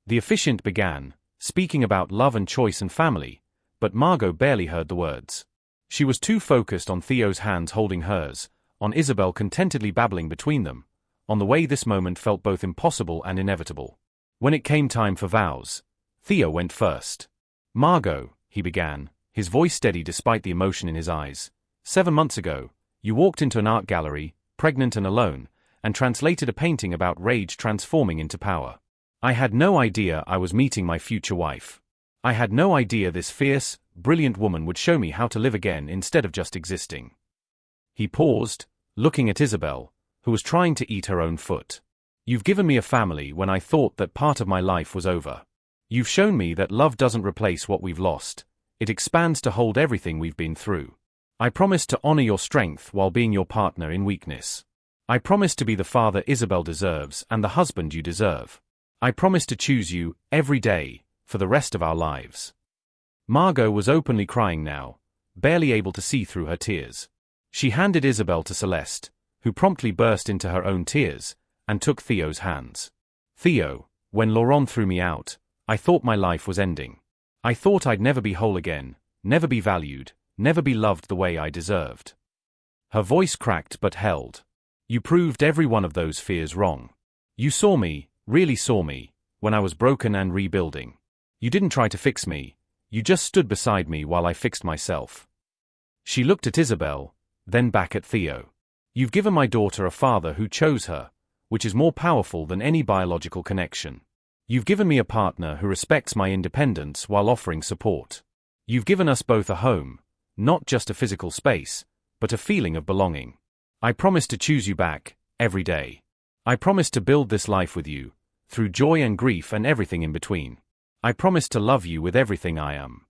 The officiant began, speaking about love and choice and family, but Margot barely heard the words. She was too focused on Theo's hands holding hers, on Isabel contentedly babbling between them, on the way this moment felt both impossible and inevitable. When it came time for vows, Theo went first. "Margot," he began, his voice steady despite the emotion in his eyes, "7 months ago, you walked into an art gallery, pregnant and alone, and translated a painting about rage transforming into power. I had no idea I was meeting my future wife. I had no idea this fierce, brilliant woman would show me how to live again instead of just existing." He paused, looking at Isabel, who was trying to eat her own foot. "You've given me a family when I thought that part of my life was over. You've shown me that love doesn't replace what we've lost, it expands to hold everything we've been through. I promise to honor your strength while being your partner in weakness. I promise to be the father Isabel deserves and the husband you deserve. I promise to choose you, every day, for the rest of our lives." Margot was openly crying now, barely able to see through her tears. She handed Isabel to Celeste, who promptly burst into her own tears, and took Theo's hands. "Theo, when Laurent threw me out, I thought my life was ending. I thought I'd never be whole again, never be valued, never be loved the way I deserved." Her voice cracked but held. "You proved every one of those fears wrong. You saw me, really saw me, when I was broken and rebuilding. You didn't try to fix me, you just stood beside me while I fixed myself." She looked at Isabel, then back at Theo. "You've given my daughter a father who chose her, which is more powerful than any biological connection. You've given me a partner who respects my independence while offering support. You've given us both a home, not just a physical space, but a feeling of belonging. I promise to choose you back, every day. I promise to build this life with you, through joy and grief and everything in between. I promise to love you with everything I am."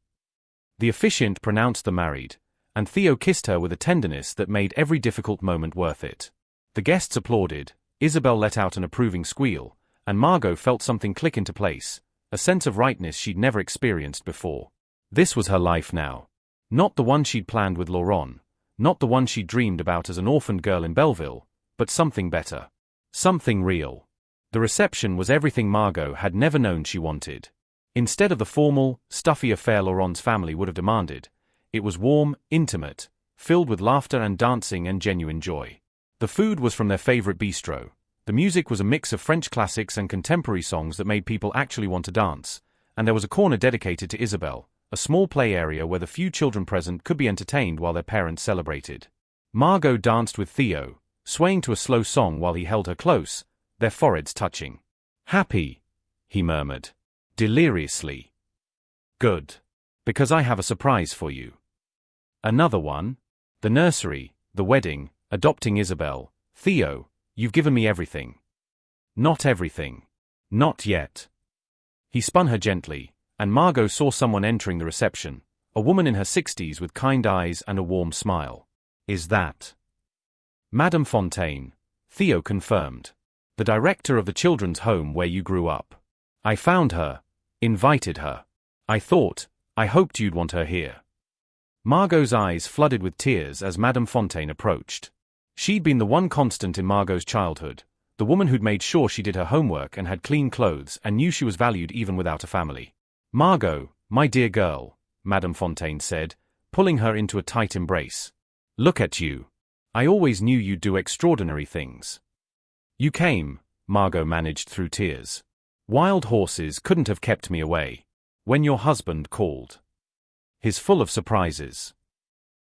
The officiant pronounced them married, and Theo kissed her with a tenderness that made every difficult moment worth it. The guests applauded, Isabel let out an approving squeal, and Margot felt something click into place, a sense of rightness she'd never experienced before. This was her life now. Not the one she'd planned with Laurent, not the one she'd dreamed about as an orphaned girl in Belleville, but something better. Something real. The reception was everything Margot had never known she wanted. Instead of the formal, stuffy affair Laurent's family would have demanded, it was warm, intimate, filled with laughter and dancing and genuine joy. The food was from their favorite bistro. The music was a mix of French classics and contemporary songs that made people actually want to dance, and there was a corner dedicated to Isabelle, a small play area where the few children present could be entertained while their parents celebrated. Margot danced with Theo, swaying to a slow song while he held her close, their foreheads touching. "Happy," he murmured, deliriously. "Good. Because I have a surprise for you." "Another one?" "The nursery, the wedding, adopting Isabelle. Theo, you've given me everything." "Not everything. Not yet." He spun her gently, and Margot saw someone entering the reception, a woman in her 60s with kind eyes and a warm smile. "Is that Madame Fontaine?" Theo confirmed. "The director of the children's home where you grew up. I found her, invited her. I hoped you'd want her here." Margot's eyes flooded with tears as Madame Fontaine approached. She'd been the one constant in Margot's childhood, the woman who'd made sure she did her homework and had clean clothes and knew she was valued even without a family. "Margot, my dear girl," Madame Fontaine said, pulling her into a tight embrace. "Look at you. I always knew you'd do extraordinary things." "You came," Margot managed through tears. "Wild horses couldn't have kept me away. When your husband called. He's full of surprises.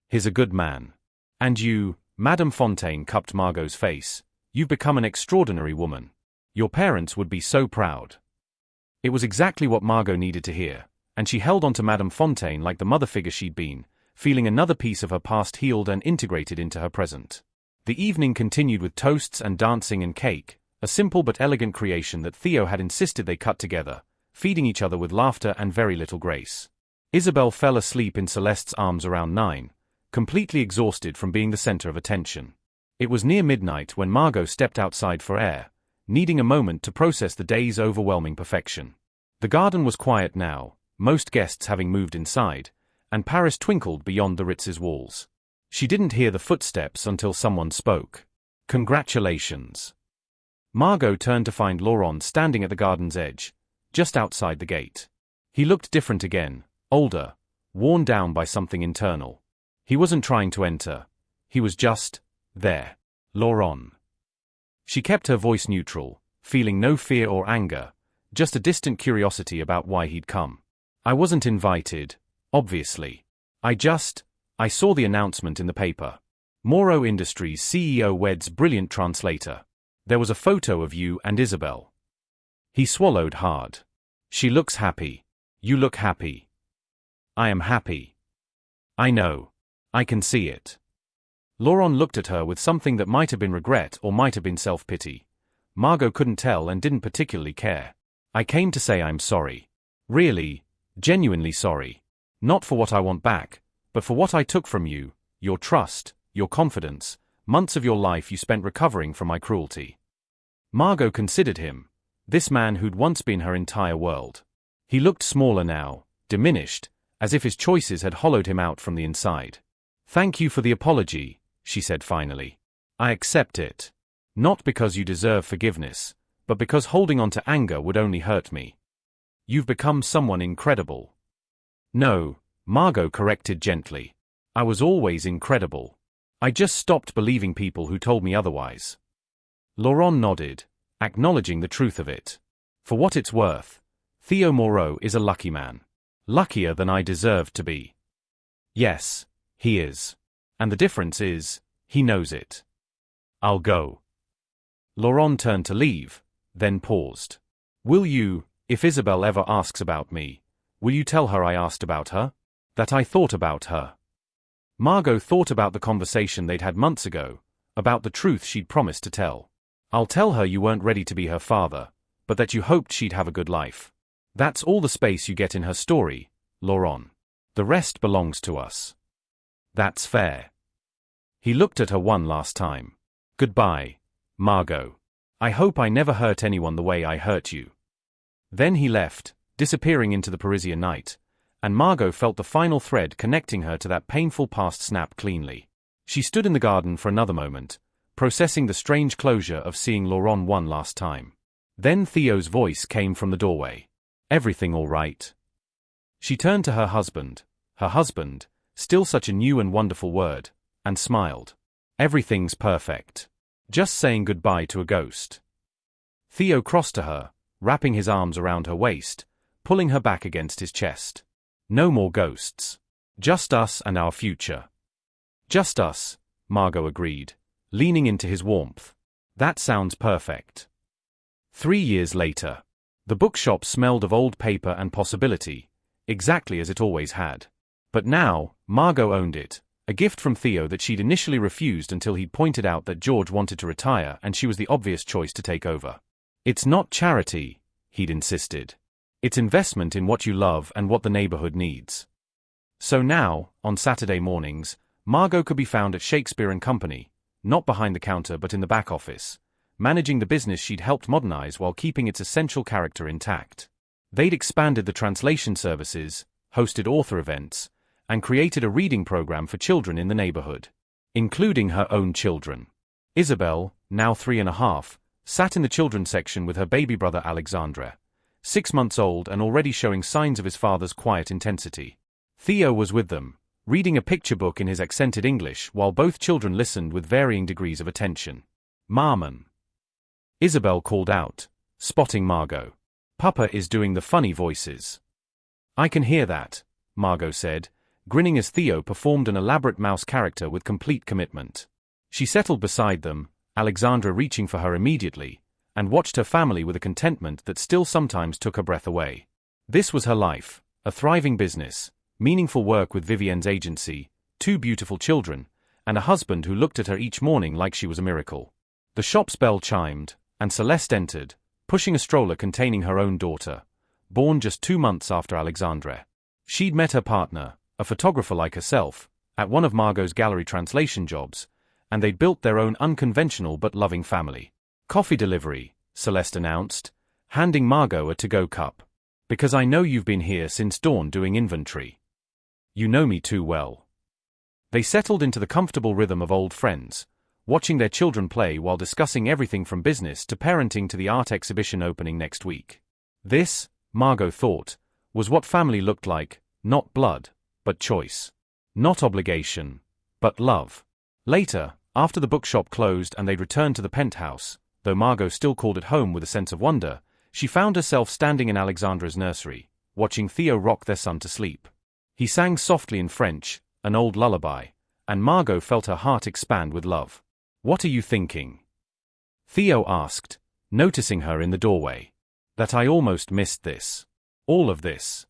He's a good man. And you," Madame Fontaine cupped Margot's face, "you've become an extraordinary woman. Your parents would be so proud." It was exactly what Margot needed to hear, and she held on to Madame Fontaine like the mother figure she'd been, feeling another piece of her past healed and integrated into her present. The evening continued with toasts and dancing and cake, a simple but elegant creation that Theo had insisted they cut together, feeding each other with laughter and very little grace. Isabelle fell asleep in Celeste's arms around 9, completely exhausted from being the center of attention. It was near midnight when Margot stepped outside for air, needing a moment to process the day's overwhelming perfection. The garden was quiet now, most guests having moved inside, and Paris twinkled beyond the Ritz's walls. She didn't hear the footsteps until someone spoke. "Congratulations." Margot turned to find Laurent standing at the garden's edge, just outside the gate. He looked different again, older, worn down by something internal. He wasn't trying to enter. He was just there. "Laurent." She kept her voice neutral, feeling no fear or anger, just a distant curiosity about why he'd come. "I wasn't invited, obviously. I saw the announcement in the paper. Moreau Industries CEO weds brilliant translator. There was a photo of you and Isabelle." He swallowed hard. "She looks happy. You look happy." "I am happy. I know. I can see it." Laurent looked at her with something that might have been regret or might have been self-pity. Margot couldn't tell and didn't particularly care. "I came to say I'm sorry. Really, genuinely sorry. Not for what I want back, but for what I took from you, your trust, your confidence, months of your life you spent recovering from my cruelty." Margot considered him, this man who'd once been her entire world. He looked smaller now, diminished, as if his choices had hollowed him out from the inside. "Thank you for the apology," she said finally. "I accept it. Not because you deserve forgiveness, but because holding on to anger would only hurt me. You've become someone incredible." "No," Margot corrected gently. "I was always incredible. I just stopped believing people who told me otherwise." Laurent nodded, acknowledging the truth of it. "For what it's worth, Theo Moreau is a lucky man. Luckier than I deserved to be." "Yes, he is. And the difference is, he knows it." "I'll go." Laurent turned to leave, then paused. "Will you, if Isabelle ever asks about me, will you tell her I asked about her? That I thought about her?" Margot thought about the conversation they'd had months ago, about the truth she'd promised to tell. "I'll tell her you weren't ready to be her father, but that you hoped she'd have a good life. That's all the space you get in her story, Laurent. The rest belongs to us." "That's fair." He looked at her one last time. "Goodbye, Margot. I hope I never hurt anyone the way I hurt you." Then he left, disappearing into the Parisian night, and Margot felt the final thread connecting her to that painful past snap cleanly. She stood in the garden for another moment, processing the strange closure of seeing Laurent one last time. Then Theo's voice came from the doorway. Everything all right? She turned to her husband, still such a new and wonderful word, and smiled. Everything's perfect. Just saying goodbye to a ghost. Theo crossed to her, wrapping his arms around her waist, pulling her back against his chest. No more ghosts. Just us and our future. Just us, Margot agreed, leaning into his warmth. That sounds perfect. 3 years later. The bookshop smelled of old paper and possibility, exactly as it always had. But now, Margot owned it, a gift from Theo that she'd initially refused until he'd pointed out that George wanted to retire and she was the obvious choice to take over. It's not charity, he'd insisted. It's investment in what you love and what the neighborhood needs. So now, on Saturday mornings, Margot could be found at Shakespeare & Company, not behind the counter but in the back office, managing the business she'd helped modernize while keeping its essential character intact. They'd expanded the translation services, hosted author events, and created a reading program for children in the neighborhood, including her own children. Isabel, now 3.5, sat in the children's section with her baby brother Alexandre, 6 months old and already showing signs of his father's quiet intensity. Theo was with them, reading a picture book in his accented English while both children listened with varying degrees of attention. "Marmon," Isabel called out, spotting Margot. "Papa is doing the funny voices." "I can hear that," Margot said, grinning as Theo performed an elaborate mouse character with complete commitment. She settled beside them, Alexandra reaching for her immediately, and watched her family with a contentment that still sometimes took her breath away. This was her life, a thriving business, meaningful work with Vivienne's agency, 2 beautiful children, and a husband who looked at her each morning like she was a miracle. The shop's bell chimed, and Celeste entered, pushing a stroller containing her own daughter, born just 2 months after Alexandre. She'd met her partner, a photographer like herself, at one of Margot's gallery translation jobs, and they'd built their own unconventional but loving family. "Coffee delivery," Celeste announced, handing Margot a to-go cup. "Because I know you've been here since dawn doing inventory. You know me too well." They settled into the comfortable rhythm of old friends, watching their children play while discussing everything from business to parenting to the art exhibition opening next week. This, Margot thought, was what family looked like, not blood, but choice. Not obligation, but love. Later, after the bookshop closed and they'd returned to the penthouse, though Margot still called it home with a sense of wonder, she found herself standing in Alexandra's nursery, watching Theo rock their son to sleep. He sang softly in French, an old lullaby, and Margot felt her heart expand with love. "What are you thinking?" Theo asked, noticing her in the doorway. "That I almost missed this. All of this."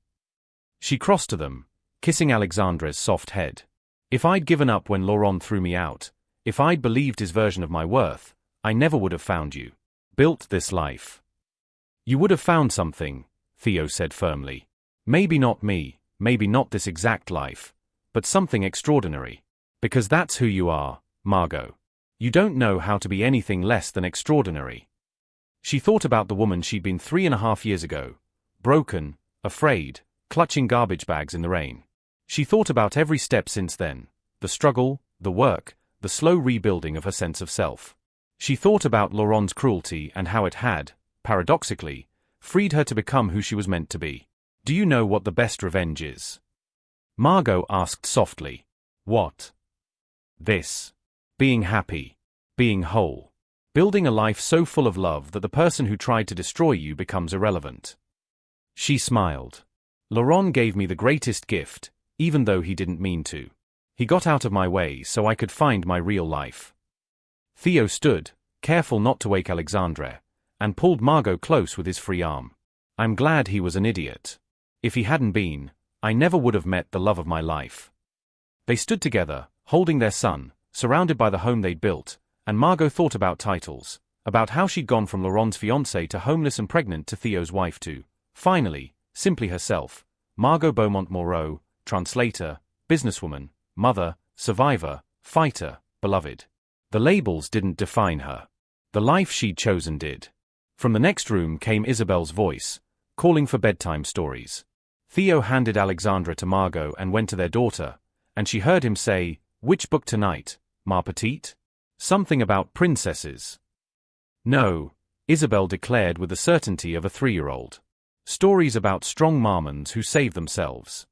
She crossed to them, kissing Alexandre's soft head. "If I'd given up when Laurent threw me out, if I'd believed his version of my worth, I never would have found you. Built this life." "You would have found something," Theo said firmly. "Maybe not me, maybe not this exact life, but something extraordinary. Because that's who you are, Margot. You don't know how to be anything less than extraordinary." She thought about the woman she'd been 3.5 years ago, broken, afraid, clutching garbage bags in the rain. She thought about every step since then, the struggle, the work, the slow rebuilding of her sense of self. She thought about Laurent's cruelty and how it had, paradoxically, freed her to become who she was meant to be. "Do you know what the best revenge is?" Margot asked softly. "What?" "This. Being happy. Being whole. Building a life so full of love that the person who tried to destroy you becomes irrelevant." She smiled. "Laurent gave me the greatest gift, even though he didn't mean to. He got out of my way so I could find my real life." Theo stood, careful not to wake Alexandre, and pulled Margot close with his free arm. "I'm glad he was an idiot. If he hadn't been, I never would have met the love of my life." They stood together, holding their son, surrounded by the home they'd built, and Margot thought about titles, about how she'd gone from Laurent's fiancée to homeless and pregnant to Theo's wife to, finally, simply herself, Margot Beaumont Moreau, translator, businesswoman, mother, survivor, fighter, beloved. The labels didn't define her. The life she'd chosen did. From the next room came Isabel's voice, calling for bedtime stories. Theo handed Alexandra to Margot and went to their daughter, and she heard him say, "Which book tonight, ma petite?" Something about princesses. "No," Isabel declared with the certainty of a 3-year-old. Stories about strong Marmons who save themselves.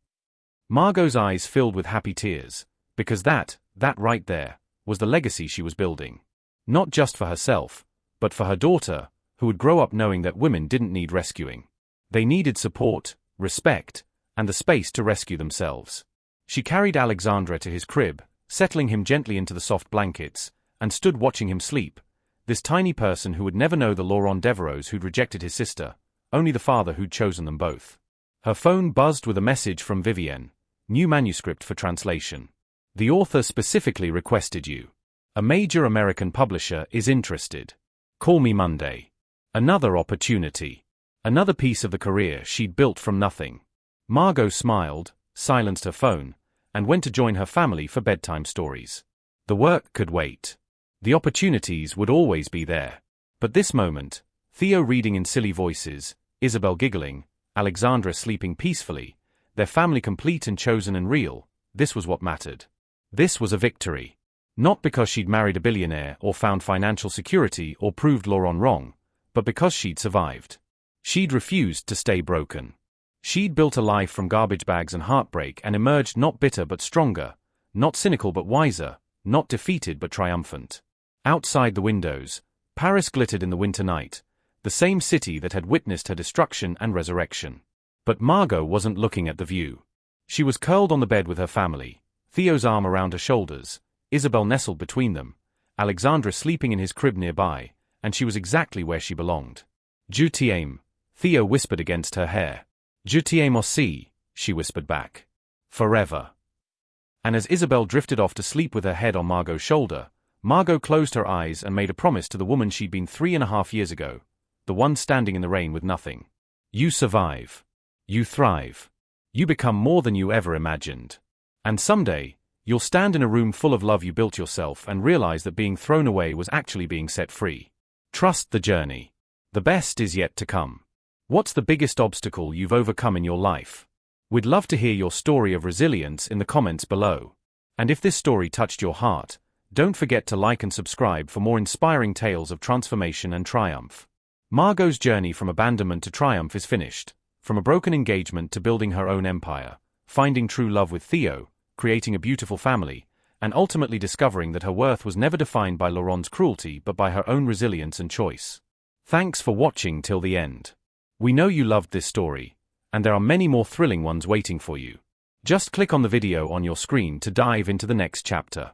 Margot's eyes filled with happy tears, because that right there, was the legacy she was building. Not just for herself, but for her daughter, who would grow up knowing that women didn't need rescuing. They needed support, respect, and the space to rescue themselves. She carried Alexandre to his crib, settling him gently into the soft blankets, and stood watching him sleep, this tiny person who would never know the Laurent Devereaux who'd rejected his sister, only the father who'd chosen them both. Her phone buzzed with a message from Vivienne. New manuscript for translation. The author specifically requested you. A major American publisher is interested. Call me Monday. Another opportunity. Another piece of the career she'd built from nothing. Margot smiled, silenced her phone, and went to join her family for bedtime stories. The work could wait. The opportunities would always be there. But this moment, Theo reading in silly voices, Isabelle giggling, Alexandra sleeping peacefully, their family complete and chosen and real, this was what mattered. This was a victory. Not because she'd married a billionaire or found financial security or proved Laurent wrong, but because she'd survived. She'd refused to stay broken. She'd built a life from garbage bags and heartbreak and emerged not bitter but stronger, not cynical but wiser, not defeated but triumphant. Outside the windows, Paris glittered in the winter night, the same city that had witnessed her destruction and resurrection. But Margot wasn't looking at the view. She was curled on the bed with her family, Theo's arm around her shoulders, Isabelle nestled between them, Alexandre sleeping in his crib nearby, and she was exactly where she belonged. Je t'aime, Theo whispered against her hair. Je t'aime aussi, she whispered back. Forever. And as Isabelle drifted off to sleep with her head on Margot's shoulder, Margot closed her eyes and made a promise to the woman she'd been 3.5 years ago, the one standing in the rain with nothing. You survive. You thrive. You become more than you ever imagined. And someday, you'll stand in a room full of love you built yourself and realize that being thrown away was actually being set free. Trust the journey. The best is yet to come. What's the biggest obstacle you've overcome in your life? We'd love to hear your story of resilience in the comments below. And if this story touched your heart, don't forget to like and subscribe for more inspiring tales of transformation and triumph. Margot's journey from abandonment to triumph is finished. From a broken engagement to building her own empire, finding true love with Theo, creating a beautiful family, and ultimately discovering that her worth was never defined by Laurent's cruelty but by her own resilience and choice. Thanks for watching till the end. We know you loved this story, and there are many more thrilling ones waiting for you. Just click on the video on your screen to dive into the next chapter.